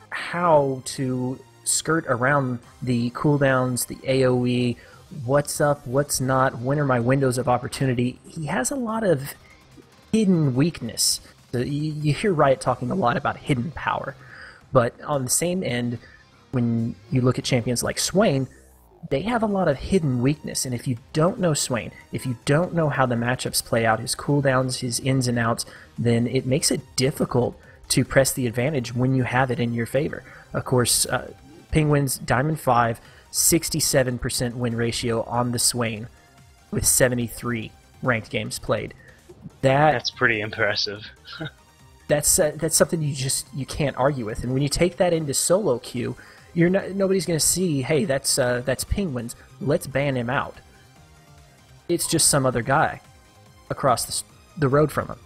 how to skirt around the cooldowns, the AoE, what's up, what's not, when are my windows of opportunity. He has a lot of hidden weakness. You hear Riot talking a lot about hidden power, but on the same end, when you look at champions like Swain, they have a lot of hidden weakness, and if you don't know Swain, if you don't know how the matchups play out, his cooldowns, his ins and outs, then it makes it difficult to press the advantage when you have it in your favor. Of course, Penguins, Diamond 5, 67% win ratio on the Swain with 73 ranked games played. That's pretty impressive. That's something you can't argue with. And when you take that into solo queue, nobody's going to see, hey, that's Penguins, let's ban him out. It's just some other guy across the road from him.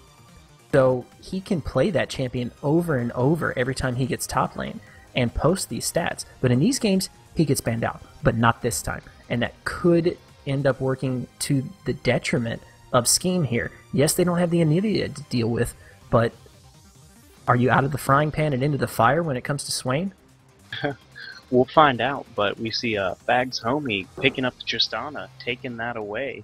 So he can play that champion over and over every time he gets top lane and post these stats. But in these games, he gets banned out, but not this time. And that could end up working to the detriment of Scheme here. Yes, they don't have the Anivia to deal with, but are you out of the frying pan and into the fire when it comes to Swain? We'll find out, but we see Bag's homie picking up Tristana, taking that away.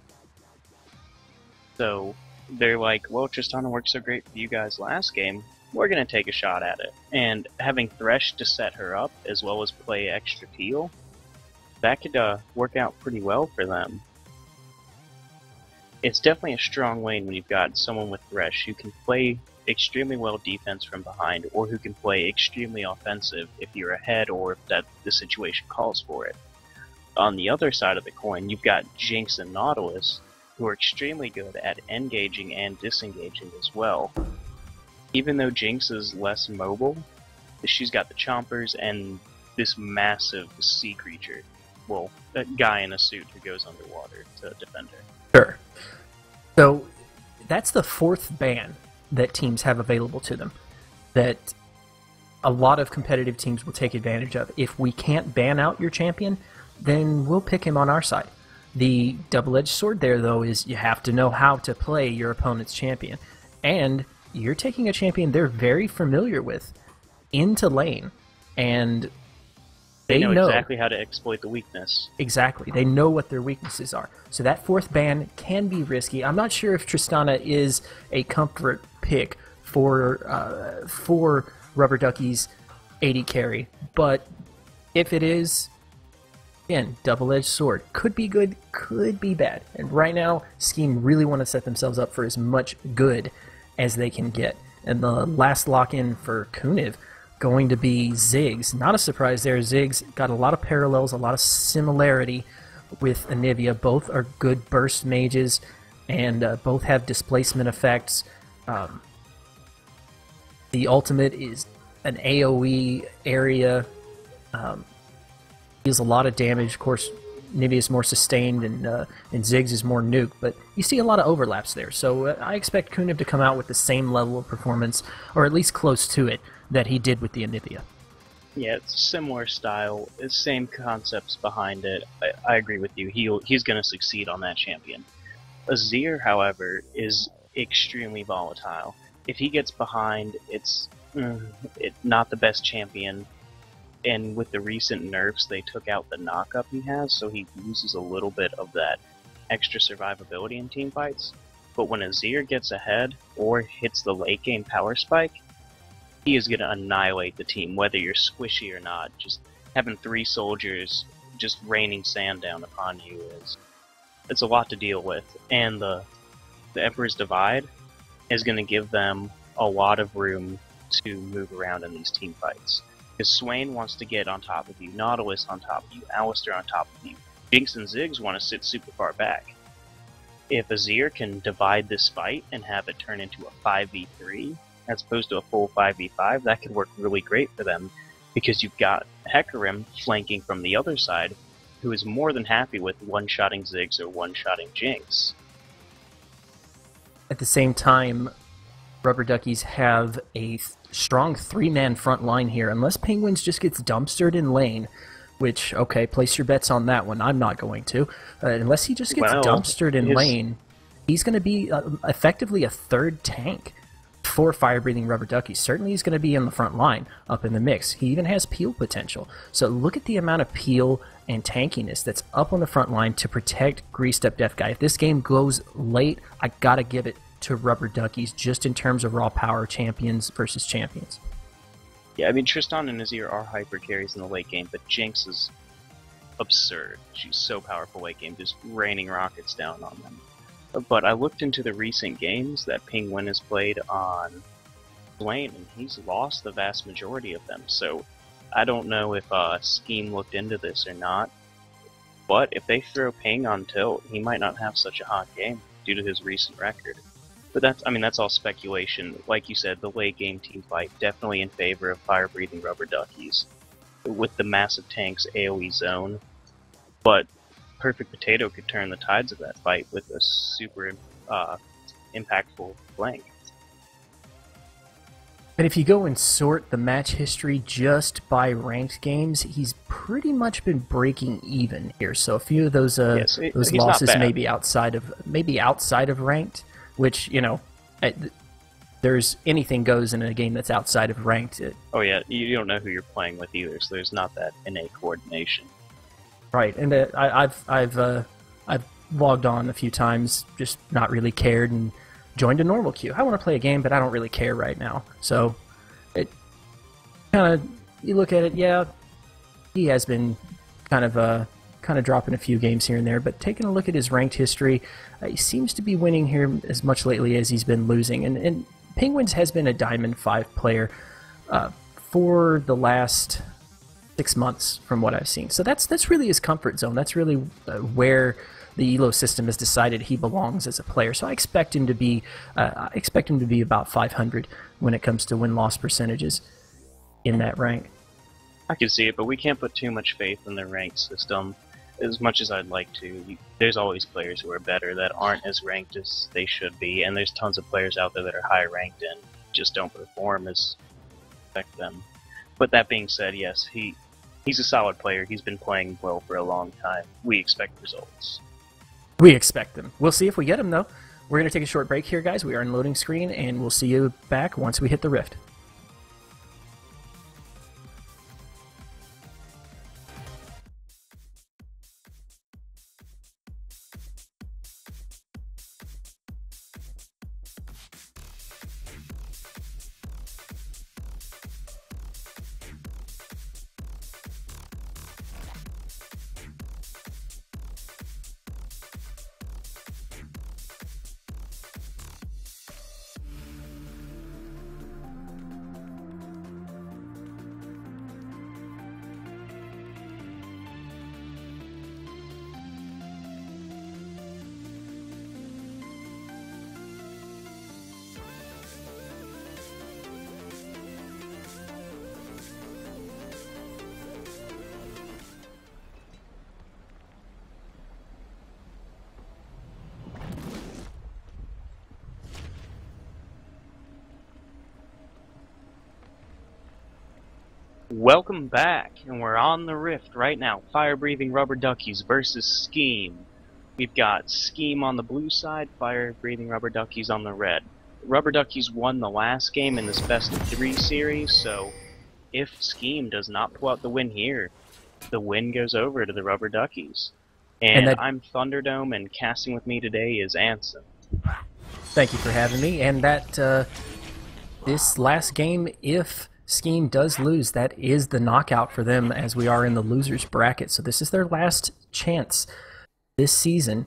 So they're like, well, Tristana worked so great for you guys last game, we're going to take a shot at it. And having Thresh to set her up, as well as play extra peel, that could work out pretty well for them. It's definitely a strong lane when you've got someone with Thresh who can play extremely well defense from behind, or who can play extremely offensive if you're ahead or if that the situation calls for it. On the other side of the coin, you've got Jinx and Nautilus, who are extremely good at engaging and disengaging as well. Even though Jinx is less mobile, she's got the chompers and this massive sea creature. Well, a guy in a suit who goes underwater to defend her. Sure. So that's the fourth ban that teams have available to them that a lot of competitive teams will take advantage of. If we can't ban out your champion, then we'll pick him on our side. The double-edged sword there, though, is you have to know how to play your opponent's champion. And you're taking a champion they're very familiar with into lane, and they know exactly how to exploit the weakness. Exactly. They know what their weaknesses are. So that fourth ban can be risky. I'm not sure if Tristana is a comfort pick for Rubber Ducky's AD carry, but if it is, again, double-edged sword. Could be good, could be bad. And right now, Scheme really want to set themselves up for as much good as they can get. And the last lock-in for Kuniv going to be Ziggs. Not a surprise there. Ziggs got a lot of parallels, a lot of similarity with Anivia. Both are good burst mages, and both have displacement effects. The ultimate is an AoE area. Deals a lot of damage. Of course, Nivea is more sustained, and Ziggs is more nuke, but you see a lot of overlaps there. So I expect Kuniv to come out with the same level of performance, or at least close to it, that he did with the Anivia. Yeah, it's similar style, same concepts behind it. I agree with you. He's going to succeed on that champion. Azir, however, is extremely volatile. If he gets behind, it's not the best champion. And with the recent nerfs, they took out the knock-up he has, so he loses a little bit of that extra survivability in team fights. But when Azir gets ahead or hits the late game power spike, he is going to annihilate the team, whether you're squishy or not. Just having 3 soldiers just raining sand down upon you it's a lot to deal with. And the Emperor's Divide is going to give them a lot of room to move around in these team fights. Because Swain wants to get on top of you, Nautilus on top of you, Alistar on top of you. Jinx and Ziggs want to sit super far back. If Azir can divide this fight and have it turn into a 5v3, as opposed to a full 5v5, that could work really great for them, because you've got Hecarim flanking from the other side, who is more than happy with one-shotting Ziggs or one-shotting Jinx. At the same time, Rubber Duckies have a strong 3-man front line here. Unless Penguins just gets dumpstered in lane, which, okay, place your bets on that one. I'm not going to. Unless he just gets dumpstered in lane, he's going to be effectively a third tank for fire-breathing Rubber Duckies. Certainly he's going to be in the front line, up in the mix. He even has peel potential. So look at the amount of peel and tankiness that's up on the front line to protect Greased Up Death Guy. If this game goes late, I got to give it to Rubber Duckies, just in terms of raw power champions versus champions. Yeah, I mean, Tristan and Azir are hyper carries in the late game, but Jinx is absurd. She's so powerful late game, just raining rockets down on them. But I looked into the recent games that Penguin has played on lane, and he's lost the vast majority of them. So I don't know if Scheme looked into this or not, but if they throw Ping on tilt, he might not have such a hot game due to his recent record. But that's all speculation. Like you said, the late game team fight definitely in favor of fire-breathing Rubber Duckies with the massive tanks AoE zone. But Perfect Potato could turn the tides of that fight with a super impactful flank. And if you go and sort the match history just by ranked games, he's pretty much been breaking even here. So a few of those those losses may be outside of ranked, which, you know, there's anything goes in a game that's outside of ranked. Oh yeah, you don't know who you're playing with either, so there's not that innate coordination. Right, and I've logged on a few times, just not really cared, and joined a normal queue. I want to play a game, but I don't really care right now. So it kind of, you look at it, yeah, he has been kind of dropping a few games here and there, but taking a look at his ranked history, he seems to be winning here as much lately as he's been losing. And Penguins has been a Diamond 5 player for the last 6 months, from what I've seen. So that's really his comfort zone. That's really where the Elo system has decided he belongs as a player. So I expect him to be about 500 when it comes to win-loss percentages in that rank. I can see it, but we can't put too much faith in the ranked system. As much as I'd like to, there's always players who are better that aren't as ranked as they should be, and there's tons of players out there that are high ranked and just don't perform as expect them. But that being said, yes, he's a solid player. He's been playing well for a long time. We expect results. We expect them. We'll see if we get them, though. We're going to take a short break here, guys. We are in loading screen, and we'll see you back once we hit the Rift. Welcome back, and we're on the Rift right now. Fire-breathing rubber duckies versus Scheme. We've got Scheme on the blue side, fire-breathing rubber duckies on the red. Rubber duckies won the last game in this best-of-3 series, so if Scheme does not pull out the win here, the win goes over to the rubber duckies. And I'm Thunderdome, and casting with me today is Anson. Thank you for having me. And that this last game, if Scheme does lose, that is the knockout for them, as we are in the losers bracket. So this is their last chance this season,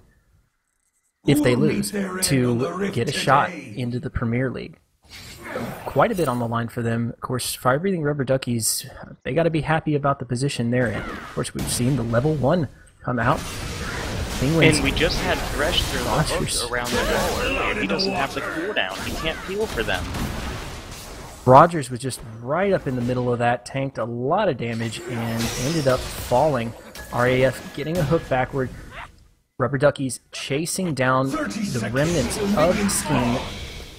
if they lose, to get a shot into the Premier League. Quite a bit on the line for them. Of course, fire-breathing rubber duckies, they got to be happy about the position they're in. Of course, we've seen the level 1 come out. Penguins, and we just had Thresh throw the hook around the wall earlier. He doesn't have the cooldown. He can't peel for them. Rogers was just right up in the middle of that, tanked a lot of damage, and ended up falling. RAF getting a hook backward. Rubber Duckies chasing down the remnants of the Scheme,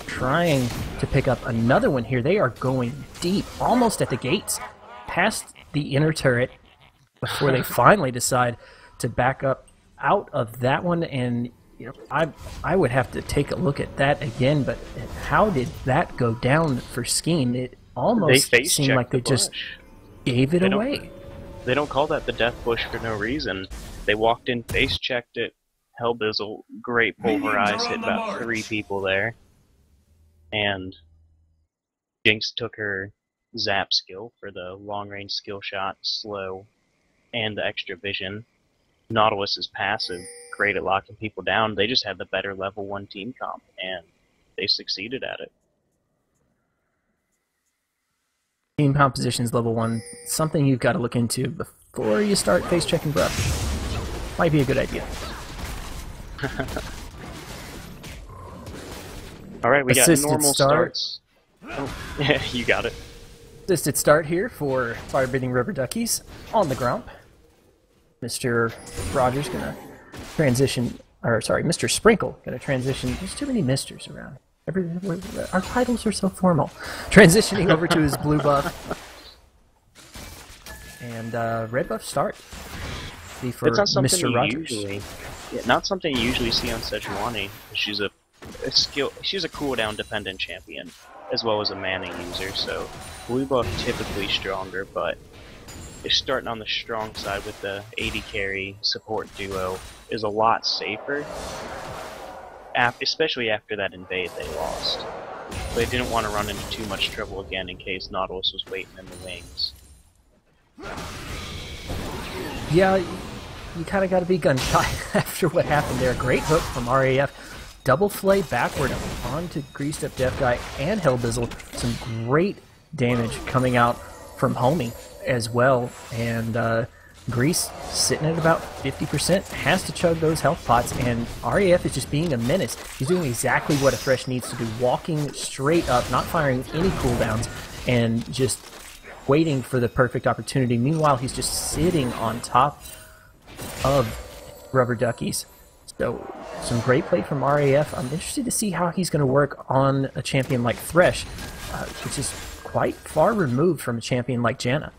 trying to pick up another one here. They are going deep, almost at the gates, past the inner turret, before they finally decide to back up out of that one. And you know, I would have to take a look at that again, but how did that go down for Scheme? It almost seemed like they just gave it away. They don't call that the death bush for no reason. They walked in, face-checked it, Hellbizzle, great pulverize, hit about 3 people there. And Jinx took her zap skill for the long-range skill shot, slow, and the extra vision. Nautilus is passive, great at locking people down. They just had the better level 1 team comp, and they succeeded at it. Team compositions level 1, something you've got to look into before you start face checking brush. Might be a good idea. Alright, we Assisted got normal starts. Oh, yeah, you got it. Assisted start here for fire-breathing rubber duckies on the grump. Mr. Rogers gonna transition, or sorry, Mr. Sprinkle gonna transition. There's too many misters around. Our titles are so formal. Transitioning over to his blue buff. And red buff start. For it's not something Mr. Rogers. Not something you usually see on Sejuani. She's a a skill. She's a cooldown dependent champion as well as a mana user. So blue buff typically stronger, but starting on the strong side with the AD carry support duo is a lot safer. Especially after that invade they lost. They didn't want to run into too much trouble again in case Nautilus was waiting in the wings. Yeah, you kind of got to be gun shy after what happened there. Great hook from RAF. Double flay backward onto Greased Up Deaf Guy and Hellbizzle. Some great damage coming out from Homie as well. And Grease sitting at about 50%, has to chug those health pots, and RAF is just being a menace. He's doing exactly what a Thresh needs to do, walking straight up, not firing any cooldowns, and just waiting for the perfect opportunity. Meanwhile, he's just sitting on top of Rubber Duckies. So, some great play from RAF. I'm interested to see how he's going to work on a champion like Thresh, which is quite far removed from a champion like Janna.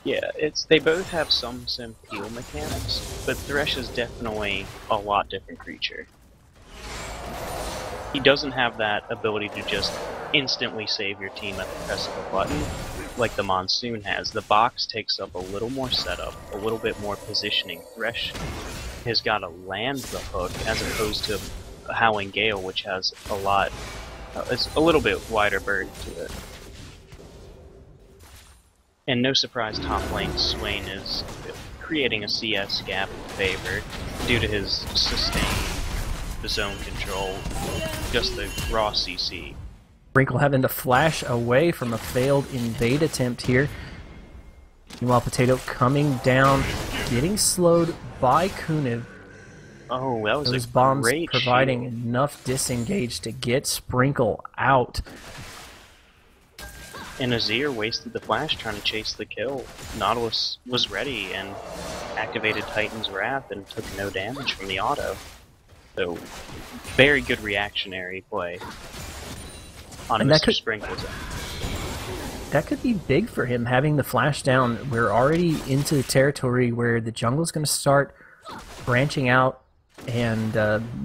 Yeah, they both have some peel mechanics, but Thresh is definitely a lot different creature. He doesn't have that ability to just instantly save your team at the press of a button like the Monsoon has. The box takes up a little more setup, a little bit more positioning. Thresh has got to land the hook as opposed to Howling Gale, which has a lot, it's a little bit wider berth to it. And no surprise, top lane Swain is creating a CS gap in favor due to his sustained zone control, just the raw CC. Sprinkle having to flash away from a failed invade attempt here. Meanwhile, Potato coming down, getting slowed by Kuniv. Oh, that was those a bombs great providing shield. Enough disengage to get Sprinkle out. And Azir wasted the flash trying to chase the kill. Nautilus was ready and activated Titan's Wrath and took no damage from the auto. So, very good reactionary play on Mr. Sprinkle's end. That could be big for him, having the flash down. We're already into the territory where the jungle's going to start branching out and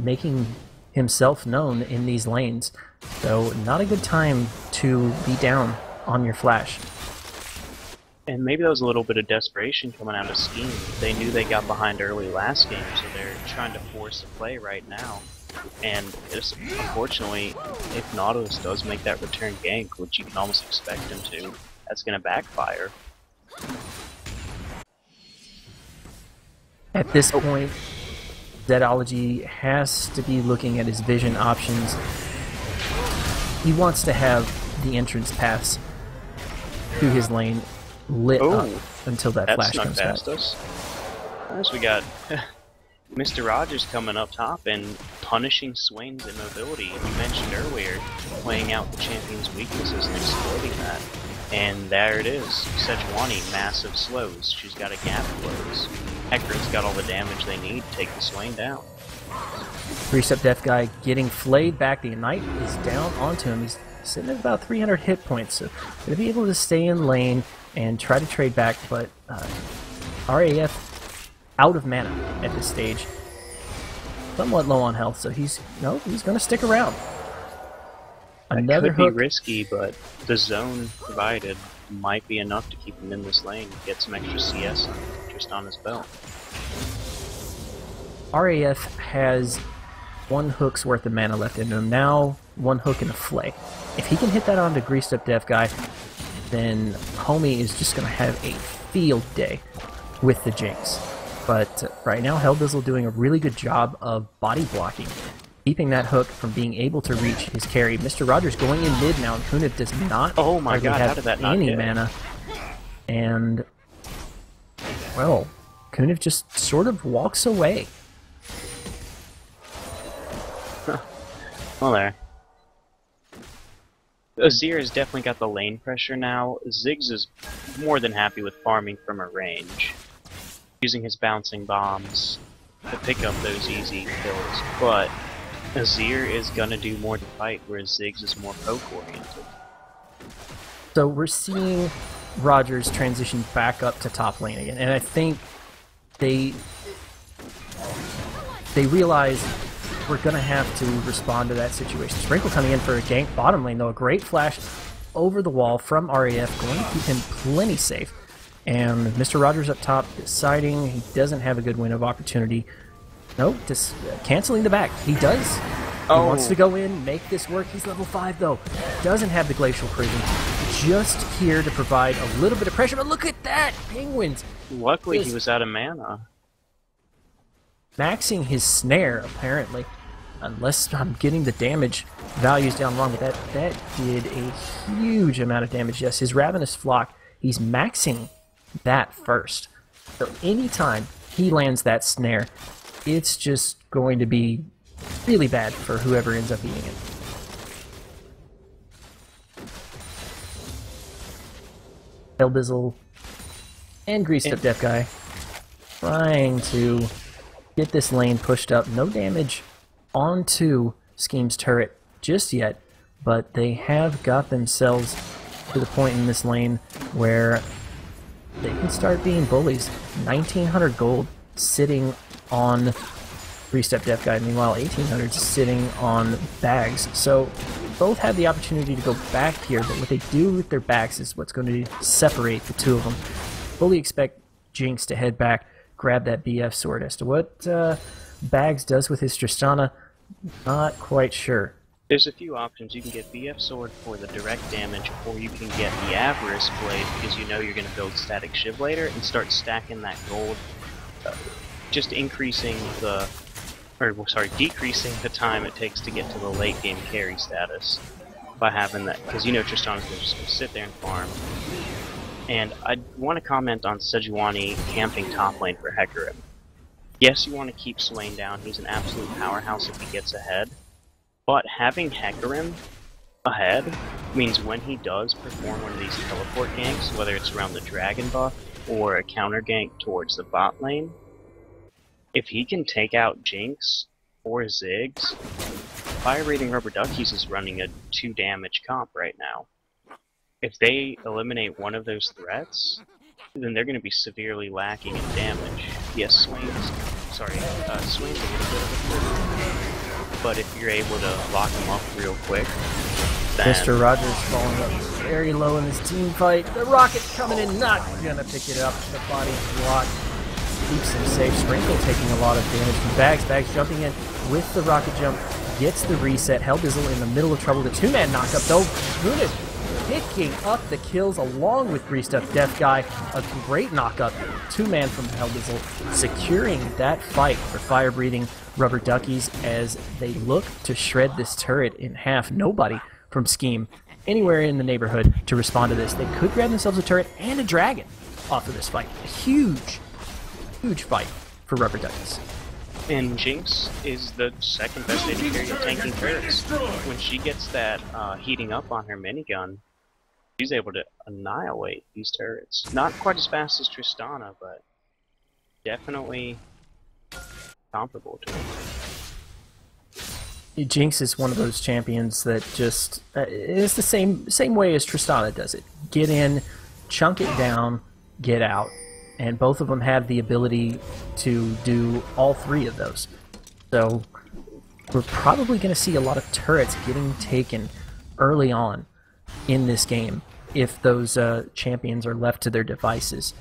making himself known in these lanes. So, not a good time to be down on your flash. And maybe that was a little bit of desperation coming out of Scheme. They knew they got behind early last game, so they're trying to force a play right now. And unfortunately, if Nautilus does make that return gank, which you can almost expect him to, that's going to backfire. At this point, Zedology has to be looking at his vision options. He wants to have the entrance paths to his lane lit up until that flash comes back. Past us. First, we got Mr. Rogers coming up top and punishing Swain's immobility. We mentioned earlier, playing out the champion's weaknesses and exploiting that. And there it is. Sejuani, massive slows. She's got a gap close. Hector's got all the damage they need to take the Swain down. Greased Up Deaf Guy getting flayed back. The Ignite is down onto him. He's sitting at about 300 hit points, so going to be able to stay in lane and try to trade back, but RAF out of mana at this stage. Somewhat low on health, so he's going to stick around. Another That could hook. be risky, but the zone provided might be enough to keep him in this lane, get some extra CS just on his belt. RAF has one hook's worth of mana left in him. Now, one hook and a flay. If he can hit that onto Greased Up Deaf Guy, then Homie is just going to have a field day with the Jinx. But right now, Hellbizzle doing a really good job of body blocking, keeping that hook from being able to reach his carry. Mr. Rogers going in mid now, and Kuniv does not Oh my god, have how did that not any hit? mana. And, well, Kuniv just sort of walks away. Well, there. Azir has definitely got the lane pressure now. Ziggs is more than happy with farming from a range, using his bouncing bombs to pick up those easy kills. But Azir is gonna do more to fight, whereas Ziggs is more poke oriented. So we're seeing Rogers transition back up to top lane again, and I think they realize we're going to have to respond to that situation. Sprinkle coming in for a gank bottom lane, though. A great flash over the wall from RAF, going to keep him plenty safe. And Mr. Rogers up top deciding he doesn't have a good win of opportunity. Nope, just canceling the back. He does. He wants to go in, make this work. He's level 5, though. Doesn't have the Glacial Prison. Just here to provide a little bit of pressure. But look at that! Penguins! Luckily, he was out of mana. Maxing his snare, apparently. Unless I'm getting the damage values down wrong. But that did a huge amount of damage. Yes, his Ravenous Flock, he's maxing that first. So anytime he lands that snare, it's just going to be really bad for whoever ends up eating it. Hellbizzle and Greased Up Deaf Guy trying to get this lane pushed up. No damage onto Scheme's turret just yet, but they have got themselves to the point in this lane where they can start being bullies. 1900 gold sitting on Three-Step Deaf Guy, meanwhile 1800 sitting on Bags. So both have the opportunity to go back here, but what they do with their backs is what's going to separate the two of them. Fully expect Jinx to head back, grab that BF sword. As to what Bags does with his Tristana, not quite sure. There's a few options. You can get BF Sword for the direct damage, or you can get the Avarice Blade because you know you're going to build Static Shiv later and start stacking that gold, just increasing the, decreasing the time it takes to get to the late game carry status by having that, because you know Tristana's just going to sit there and farm. And I want to comment on Sejuani camping top lane for Hecarim. Yes, you want to keep Swain down. He's an absolute powerhouse if he gets ahead. But having Hecarim ahead means when he does perform one of these teleport ganks, whether it's around the dragon buff or a counter gank towards the bot lane, if he can take out Jinx or Ziggs, Fire Breathing Rubber Duckies is running a 2 damage comp right now. If they eliminate one of those threats, then they're going to be severely lacking in damage. Yes, Swain's a little bit of a threat. But if you're able to lock him up real quick, then... Mr. Rogers falling up very low in this team fight. The rocket coming in, not gonna pick it up. The body block keeps him safe. Sprinkle taking a lot of damage from Bags. Bags jumping in with the rocket jump, gets the reset. Hellbizzle in the middle of trouble. The 2-man knockup though. Kunis picking up the kills along with Greased Up Deaf Guy. A great knockup. 2-man from Hellbizzle securing that fight for Fire Breathing Rubber Duckies as they look to shred this turret in half. Nobody from Scheme anywhere in the neighborhood to respond to this. They could grab themselves a turret and a dragon off of this fight. A huge, huge fight for Rubber Duckies. And Jinx is the second best AD carry at tanking turrets. When she gets that heating up on her minigun, she's able to annihilate these turrets. Not quite as fast as Tristana, but definitely comparable to him. Jinx is one of those champions that just is the same way as Tristana does it. Get in, chunk it down, get out. And both of them have the ability to do all three of those. So we're probably going to see a lot of turrets getting taken early on in this game if those champions are left to their devices.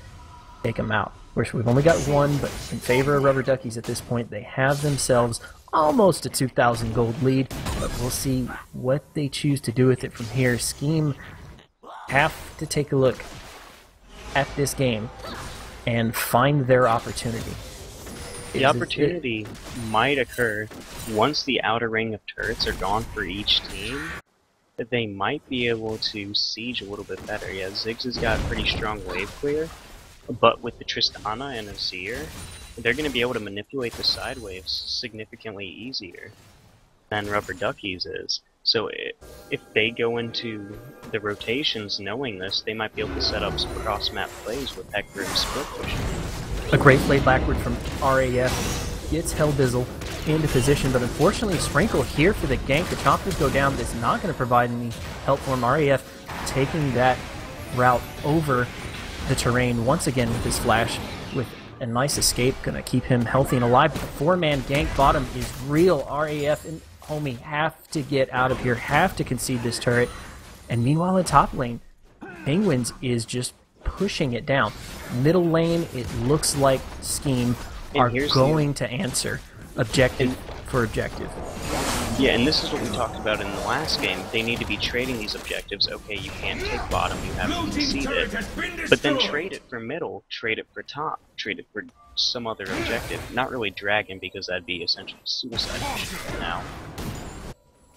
Take them out. We've only got one, but in favor of Rubber Duckies at this point, they have themselves almost a 2,000 gold lead, but we'll see what they choose to do with it from here. Scheme have to take a look at this game and find their opportunity. The opportunity might occur once the outer ring of turrets are gone for each team, that they might be able to siege a little bit better. Yeah, Ziggs has got pretty strong wave clear, but with the Tristana and Azir, they're going to be able to manipulate the side waves significantly easier than Rubber Duckies is. So if they go into the rotations knowing this, they might be able to set up some cross-map plays with Hecarim split pushing. A great play backward from RAF gets Hellbizzle into position, but unfortunately Sprinkle here for the gank. The choppers go down, but it's not going to provide any help for him. RAF taking that route over the terrain once again with his flash, with a nice escape, gonna keep him healthy and alive. But the four-man gank bottom is real. RAF and Homie have to get out of here, have to concede this turret. And meanwhile, in top lane, Penguins is just pushing it down. Middle lane, it looks like Scheme are going to answer objective for objective. Yeah, and this is what we talked about in the last game. They need to be trading these objectives. Okay, you can't take bottom, you haven't conceded, but then trade it for middle, trade it for top, trade it for some other objective. Not really dragon, because that'd be essentially suicide mission now.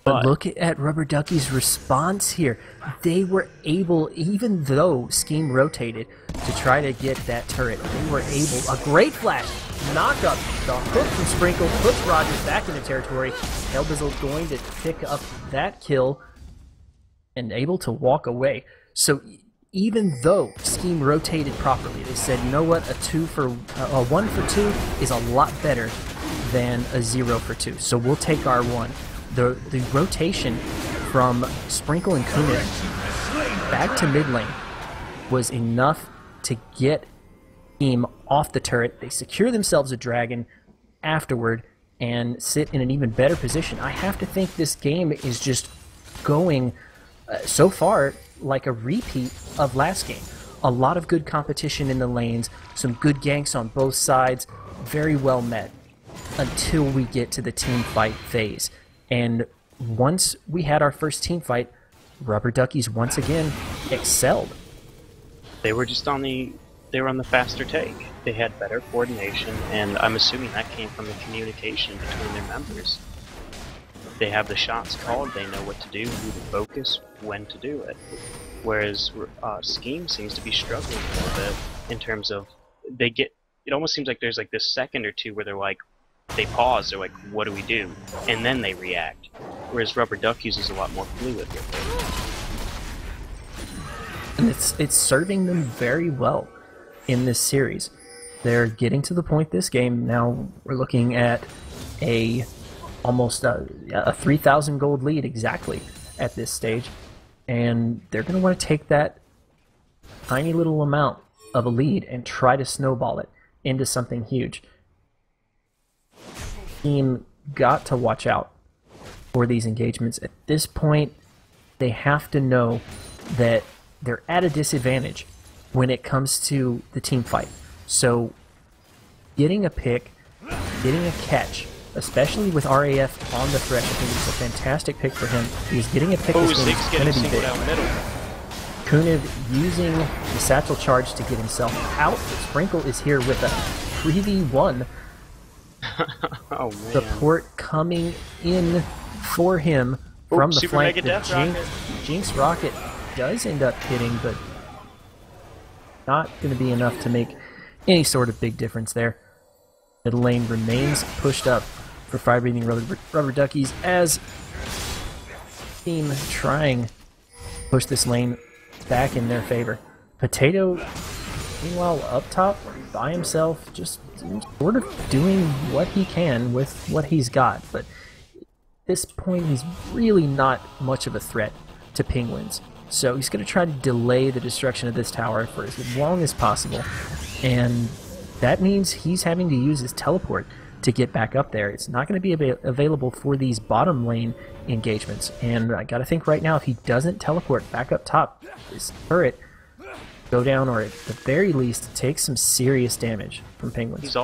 But look at Rubber Ducky's response here. They were able, even though Scheme rotated to try to get that turret, they were able, a great flash, knock up the hook from Sprinkle, puts Rogers back into territory. Hellbizzle going to pick up that kill and able to walk away. So even though Scheme rotated properly, they said, you know what, a 1 for 2 is a lot better than a 0 for 2. So we'll take our 1. The rotation from Sprinkle and Kunit back to mid lane was enough to get Scheme off the turret. They secure themselves a dragon afterward and sit in an even better position. I have to think this game is just going so far like a repeat of last game. A lot of good competition in the lanes, some good ganks on both sides, very well met until we get to the team fight phase. And once we had our first team fight, Rubber Duckies once again excelled. They were just on the faster take. They had better coordination, and I'm assuming that came from the communication between their members. They have the shots called, they know what to do, who to focus, when to do it. Whereas Scheme seems to be struggling a little bit in terms of it almost seems like there's like this second or two where they're like, they pause, they're like, what do we do? And then they react. Whereas Rubber Duckies is a lot more fluid with it. And it's serving them very well in this series. They're getting to the point this game, now we're looking at almost a 3,000 gold lead exactly at this stage. And they're going to want to take that tiny little amount of a lead and try to snowball it into something huge. Team got to watch out for these engagements. At this point, they have to know that they're at a disadvantage when it comes to the team fight. So getting a pick, getting a catch, especially with RAF on the thresh, I think it's a fantastic pick for him. He's getting a pick is going to be big. Kuniv using the satchel charge to get himself out. Sprinkle is here with a 3v1. Oh, man. Support coming in for him from the flank. The Jinx Rocket does end up hitting, but not going to be enough to make any sort of big difference there. Middle lane remains pushed up for Fire Breathing Rubber Duckies as team trying to push this lane back in their favor. Potato, meanwhile, up top by himself, just sort of doing what he can with what he's got. But at this point, he's really not much of a threat to Penguins. So he's going to try to delay the destruction of this tower for as long as possible. And that means he's having to use his teleport to get back up there. It's not going to be available for these bottom lane engagements. And I got to think right now, if he doesn't teleport back up top, this turret go down, or at the very least take some serious damage from Penguins.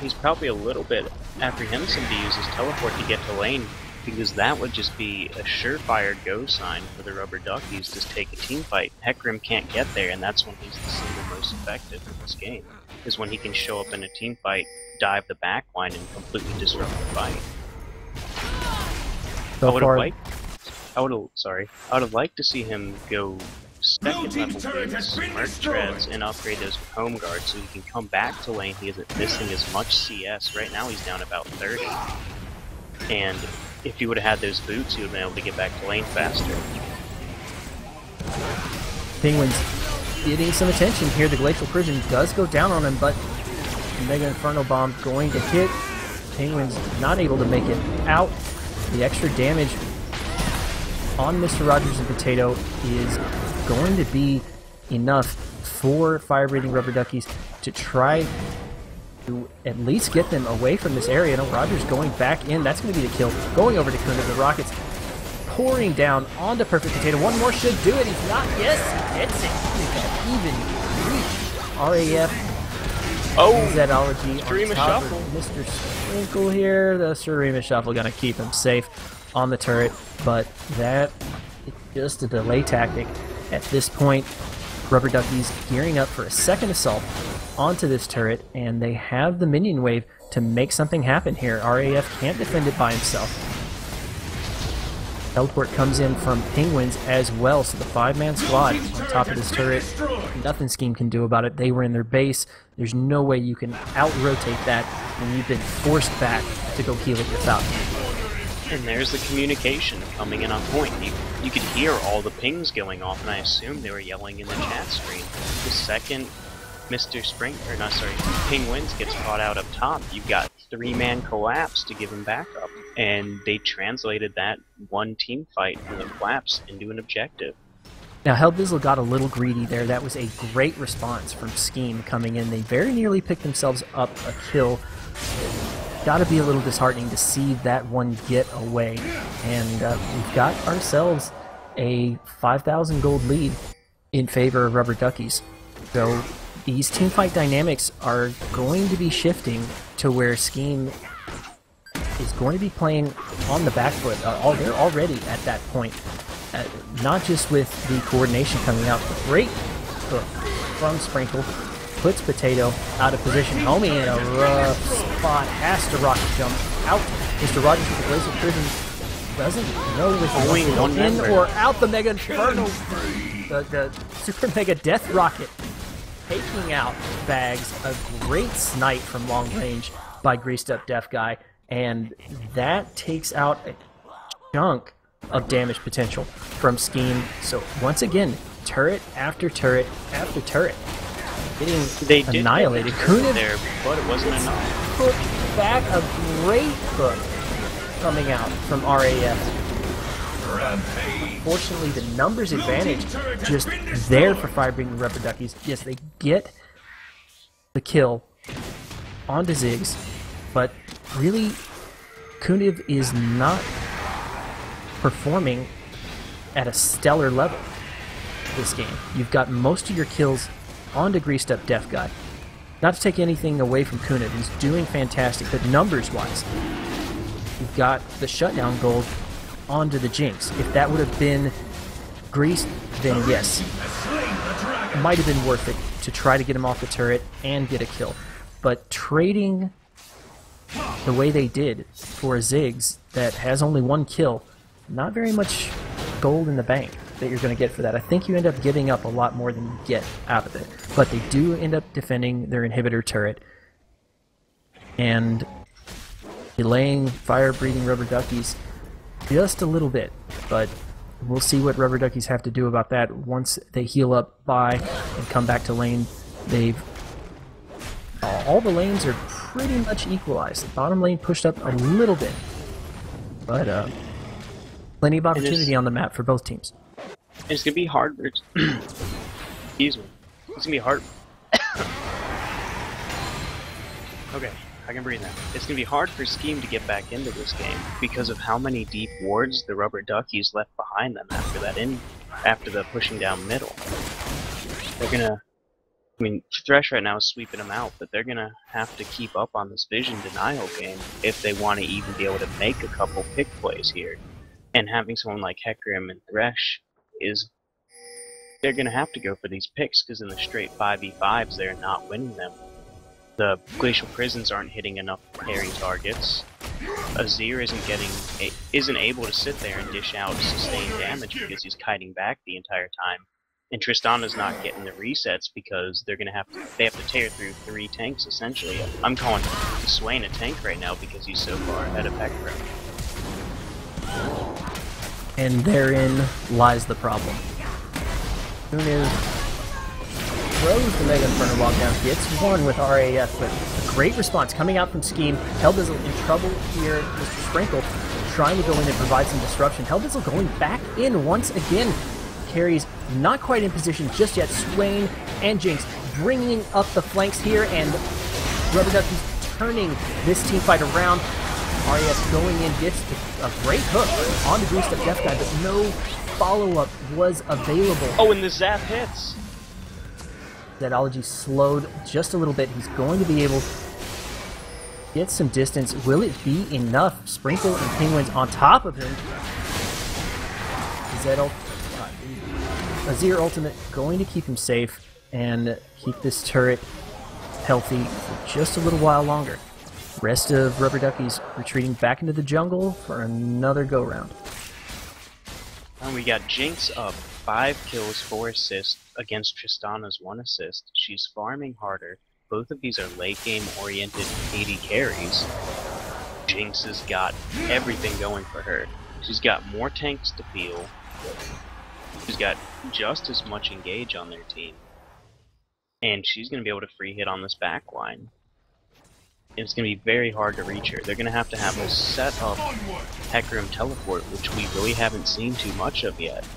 He's probably a little bit apprehensive to use his teleport to get to lane, because that would just be a surefire go sign for the Rubber Duckies to take a team fight. Hecarim can't get there, and that's when he's the single most effective in this game, is when he can show up in a team fight, dive the backline, and completely disrupt the fight. I would have liked to see him go second level boots, mark treads, and upgrade those with home guards so he can come back to lane. He isn't missing as much CS. Right now he's down about 30. And if he would have had those boots, he would have been able to get back to lane faster. Penguins getting some attention here. The Glacial Prison does go down on him, but Mega Inferno Bomb going to hit. Penguins not able to make it out. The extra damage on Mr. Rogers and Potato is going to be enough for Fire Breathing Rubber Duckies to try to at least get them away from this area. No, Rogers going back in. That's going to be the kill. Going over to Kuna. The Rockets pouring down onto Perfect Potato. One more should do it. He's not. Yes, he gets it. Even reach. RAF. Oh, Zedology Surima on top Shuffle. of Mr. Sprinkle here. The Surima Shuffle going to keep him safe on the turret, but that is just a delay tactic. At this point, Rubber Duckies gearing up for a second assault onto this turret, and they have the minion wave to make something happen here. RAF can't defend it by himself. Teleport comes in from Penguins as well, so the 5-man squad on top of this turret. Nothing Scheme can do about it. They were in their base. There's no way you can out-rotate that when you've been forced back to go heal it without. And there's the communication coming in on point. You could hear all the pings going off, and I assume they were yelling in the chat screen. The second Mr. Penguins gets caught out up top, you've got 3-man collapse to give him backup. And they translated that one team fight from the collapse into an objective. Now, Hellbizzle got a little greedy there. That was a great response from Scheme coming in. They very nearly picked themselves up a kill. Gotta be a little disheartening to see that one get away. And we've got ourselves a 5,000 gold lead in favor of Rubber Duckies. So these teamfight dynamics are going to be shifting to where Scheme is going to be playing on the back foot. They're already at that point. Not just with the coordination coming out. Great hook from Sprinkle. Puts Potato out of position. Homie in a rough spot. Has to rocket jump out. Mr. Rogers with the Blaze of Prison doesn't know if he's going in or out. The Mega Inferno. The Super Mega Death Rocket taking out Bags. A great snipe from long range by Greased Up Deaf Guy. And that takes out a chunk of damage potential from Scheme. So once again, turret after turret after turret getting annihilated. Kuna there, but it wasn't enough. Put back a great hook coming out from RAF. Unfortunately, the numbers advantage just there for Firebreathing Rubber Duckies. Yes, they get the kill onto Ziggs, but really, Kuniv is not performing at a stellar level this game. You've got most of your kills onto Greased Up Deaf Guy. Not to take anything away from Kuniv, he's doing fantastic, but numbers-wise, you've got the shutdown gold onto the Jinx. If that would have been Greased, then yes, it might have been worth it to try to get him off the turret and get a kill. But trading the way they did for a Ziggs that has only one kill, not very much gold in the bank that you're going to get for that. I think you end up giving up a lot more than you get out of it. But they do end up defending their inhibitor turret and delaying fire-breathing Rubber Duckies just a little bit. But we'll see what Rubber Duckies have to do about that once they heal up by and come back to lane. All the lanes are pretty much equalized. The bottom lane pushed up a little bit, but plenty of opportunity on the map for both teams. It's gonna be hard. Excuse me. It's gonna be hard. Okay, I can breathe now. It's gonna be hard for Scheme to get back into this game because of how many deep wards the Rubber Duckies left behind them after the pushing down middle. They're gonna. I mean, Thresh right now is sweeping them out, but they're gonna have to keep up on this vision denial game if they want to even be able to make a couple pick plays here. And having someone like Hecarim and Thresh they're gonna have to go for these picks because in the straight 5v5s they're not winning them. The Glacial Prisons aren't hitting enough pairing targets. Azir isn't able to sit there and dish out sustained damage because he's kiting back the entire time. And Tristana's not getting the resets because they have to tear through 3 tanks essentially. I'm calling Swain a tank right now because he's so far ahead of Hecarim. And therein lies the problem. Kuniv throws the Mega Inferno Wall down, gets one with RAF, but a great response coming out from Scheme. Hellbizzle in trouble here. Mr. Sprinkle trying to go in and provide some disruption. Hellbizzle going back in once again. Carries not quite in position just yet. Swain and Jinx bringing up the flanks here, and Rubber Ducky's turning this team fight around. RAF going in, gets a great hook on the greased up Death Guy, but no follow-up was available. Oh, and the zap hits! Zedology slowed just a little bit. He's going to be able to get some distance. Will it be enough? Sprinkle and Penguins on top of him. Azir ultimate going to keep him safe and keep this turret healthy for just a little while longer. Rest of Rubber Duckies retreating back into the jungle for another go-round. And we got Jinx up 5 kills, 4 assists against Tristana's 1 assist. She's farming harder. Both of these are late game oriented AD carries. Jinx has got everything going for her. She's got more tanks to peel. She's got just as much engage on their team. And she's going to be able to free hit on this back line. It's going to be very hard to reach her. They're going to have a set up Hecarim teleport, which we really haven't seen too much of yet.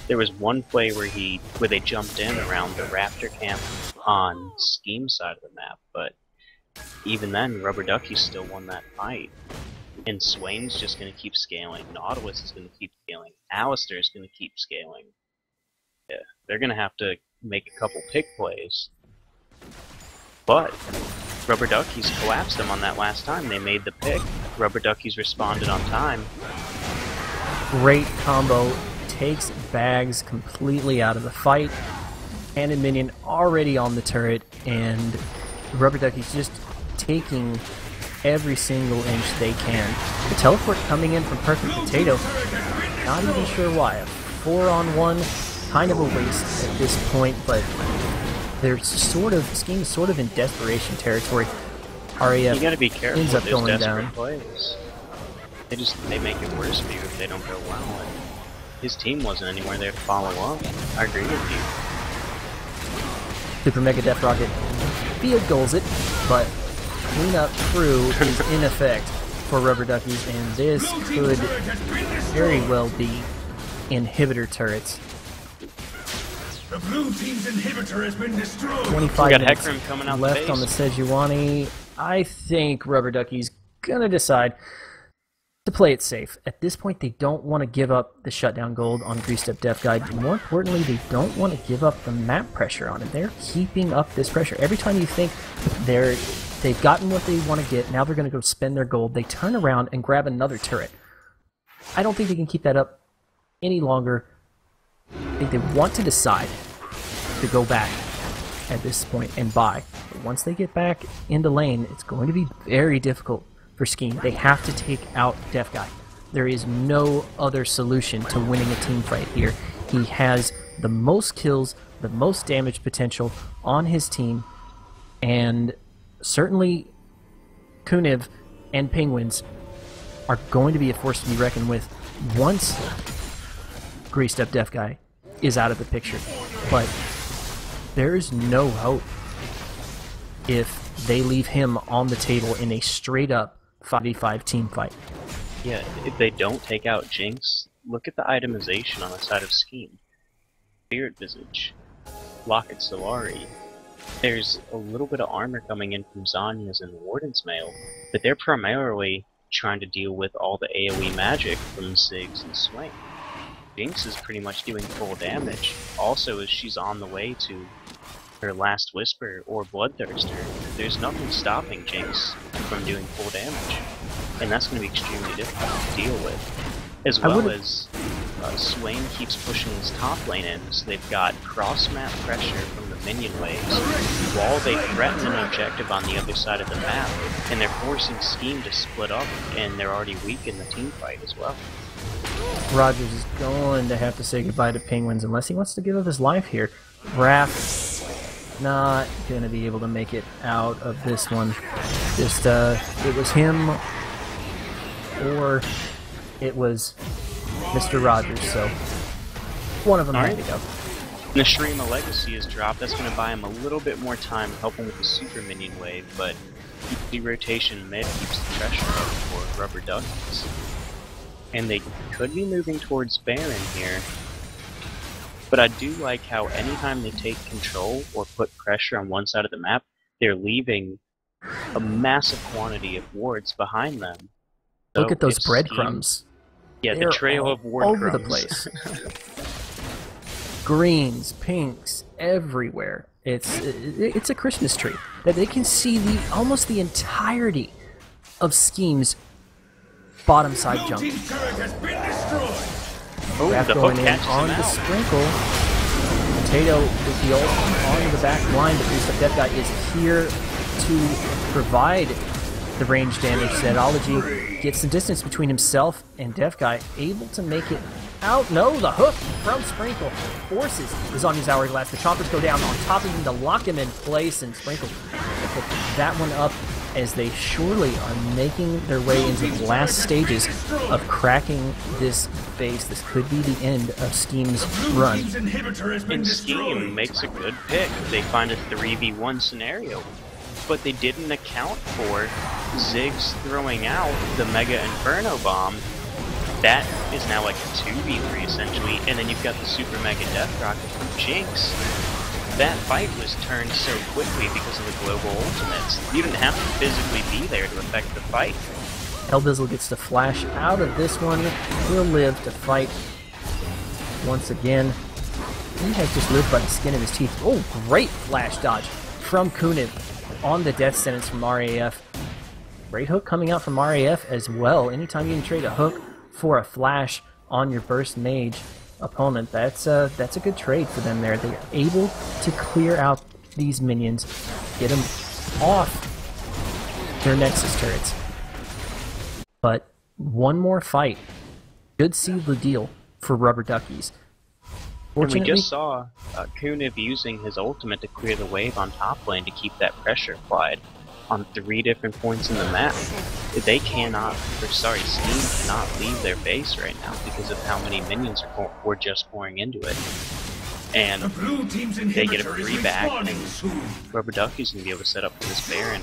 There was one play where they jumped in around the Raptor camp on Scheme's side of the map, but even then, Rubber Ducky still won that fight. And Swain's just going to keep scaling. Nautilus is going to keep scaling. Alistair is going to keep scaling. Yeah, they're going to have to make a couple pick plays. But Rubber Duckies collapsed them on that last time. They made the pick. Rubber Duckies responded on time. Great combo. Takes Bags completely out of the fight. And a minion already on the turret. And Rubber Duckies just taking every single inch they can. The teleport coming in from Perfect Potato. Not even sure why. A 4-on-1. Kind of a waste at this point, but they're Scheme's sort of in desperation territory. RAF you gotta be careful ends up with those going desperate down. plays. They make it worse for you if they don't go well. And his team wasn't anywhere there to follow up. I agree with you. Super Mega Death Rocket field goals it, but cleanup crew is in effect for Rubber Duckies, and this could very well be inhibitor turrets. The blue team's inhibitor has been destroyed. 25 minutes Hecarim coming out left the on the base. Sejuani. I think Rubber Ducky's gonna decide to play it safe. At this point, they don't want to give up the shutdown gold on Greased Up Death Guide. More importantly, they don't want to give up the map pressure on it. They're keeping up this pressure. Every time you think they've gotten what they want to get, now they're going to go spend their gold, they turn around and grab another turret. I don't think they can keep that up any longer. I think they want to decide to go back at this point and buy. But once they get back into lane, it's going to be very difficult for Scheme. They have to take out Death Guy. There is no other solution to winning a team fight here. He has the most kills, the most damage potential on his team, and certainly Kuniv and Penguins are going to be a force to be reckoned with once Greased Up Death Guy is out of the picture. But there is no hope if they leave him on the table in a straight-up 5v5 team fight. Yeah, if they don't take out Jinx, look at the itemization on the side of Scheme. Spirit Visage, Locket Solari. There's a little bit of armor coming in from Zanya's and Warden's Mail, but they're primarily trying to deal with all the AoE magic from Ziggs and Swain. Jinx is pretty much doing full damage. Also, as she's on the way to her Last Whisper or Bloodthirster, there's nothing stopping Jinx from doing full damage. And that's going to be extremely difficult to deal with. As well as Swain keeps pushing his top lane in, so they've got cross-map pressure from the minion waves, while they threaten an objective on the other side of the map, and they're forcing Scheme to split up, and they're already weak in the team fight as well. Rogers is going to have to say goodbye to Penguins unless he wants to give up his life here. Raph not going to be able to make it out of this one. Just, it was him or it was Mr. Rogers, so one of them had to go. Nashrima Legacy is dropped. That's going to buy him a little bit more time, helping with the super minion wave, but the rotation mid keeps the pressure up for Rubber Duckies. And they could be moving towards Baron here. But I do like how anytime they take control or put pressure on one side of the map, they're leaving a massive quantity of wards behind them. Look So at those if breadcrumbs. Yeah, They're the trail all of ward over the crumbs. place. Greens, pinks, everywhere. It's a Christmas tree that they can see almost the entirety of Scheme's bottom side Blue jump. team's turret has been destroyed. Oh, Raph the going hook in catches on him the out. sprinkle. Potato with the ult onto the back line, but the Death Guy is here to provide the range damage. Zedology gets some distance between himself and Death Guy, able to make it out. No, the hook from Sprinkle forces is on his hourglass. The choppers go down on top of him to lock him in place, and Sprinkle will pick that one up as they surely are making their way into the last stages of cracking this base. This could be the end of Scheme's Blue run. team's inhibitor has been And destroyed. Scheme makes a good pick. They find a 3v1 scenario. But they didn't account for Ziggs throwing out the Mega Inferno Bomb. That is now like a 2v3 essentially, and then you've got the Super Mega Death Rocket from Jinx. That fight was turned so quickly because of the global ultimates. You didn't have to physically be there to affect the fight. Hellbizzle gets to flash out of this one. He'll live to fight once again. He has just lived by the skin of his teeth. Oh, great flash dodge from Kunib on the death sentence from RAF. Great hook coming out from RAF as well. Anytime you can trade a hook for a flash on your burst mage opponent, that's a good trade for them there. They're able to clear out these minions, get them off their Nexus turrets. But one more fight should seal the deal for Rubber Duckies. And we Fortunately, just saw Kunib using his ultimate to clear the wave on top lane to keep that pressure applied on 3 different points in the map. They cannot, Scheme cannot leave their base right now because of how many minions were just pouring into it. And The blue team's they get a inhibitor is free back, responding and soon. Rubber Ducky's gonna be able to set up for this Baron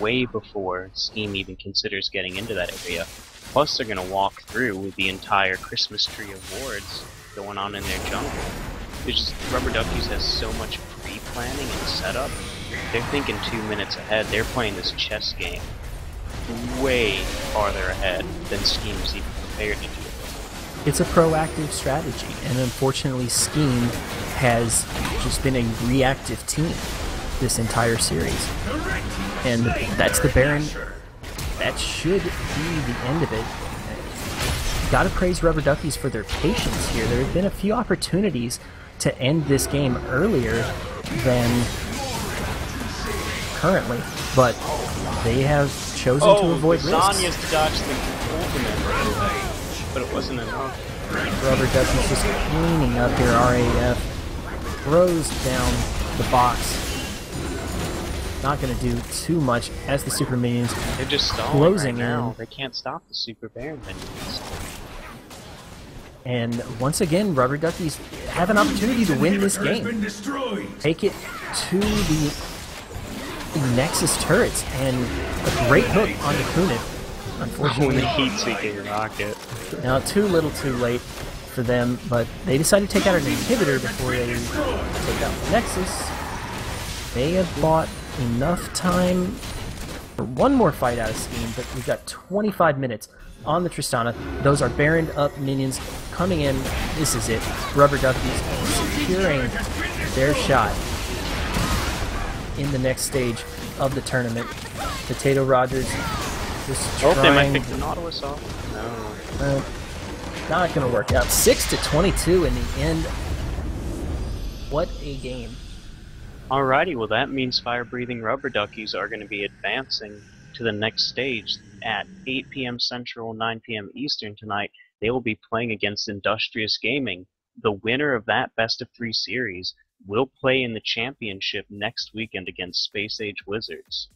way before Scheme even considers getting into that area. Plus, they're gonna walk through with the entire Christmas tree of wards going on in their jungle. It's just Rubber Duckies has so much pre-planning and setup. They're thinking 2 minutes ahead. They're playing this chess game way farther ahead than Scheme was even prepared to do. it's a proactive strategy, and unfortunately Scheme has just been a reactive team this entire series. And that's the Baron. That should be the end of it. Gotta praise Rubber Duckies for their patience here. There have been a few opportunities to end this game earlier than currently, but they have chosen to avoid risks. Zanya's dodged the ultimate, but it wasn't enough. Rubber Duckies just cleaning up here. RAF throws down the box. Not going to do too much as the Super Minions They're just stalling closing right now. in. They can't stop the Super Baron minions. And once again, Rubber Duckies have an opportunity to win this game. Take it to the Nexus turrets, and a great hook on the Kunib. Oh, Unfortunately, the heat-seeking rocket. now too little too late for them, but they decided to take out an inhibitor before they take out the Nexus. They have bought enough time for one more fight out of Scheme, but we've got 25 minutes on the Tristana. Those are Baroned up minions coming in. This is it. Rubber Duckies securing their shot in the next stage of the tournament. Potato Rogers just Oh, they might trying. pick the Nautilus off. No. Not going to work out. 6-22 in the end. What a game. Alrighty, well that means fire-breathing Rubber Duckies are going to be advancing to the next stage at 8 p.m. Central, 9 p.m. Eastern tonight. They will be playing against Industrious Gaming. The winner of that best-of-3 series will play in the championship next weekend against Space Age Wizards.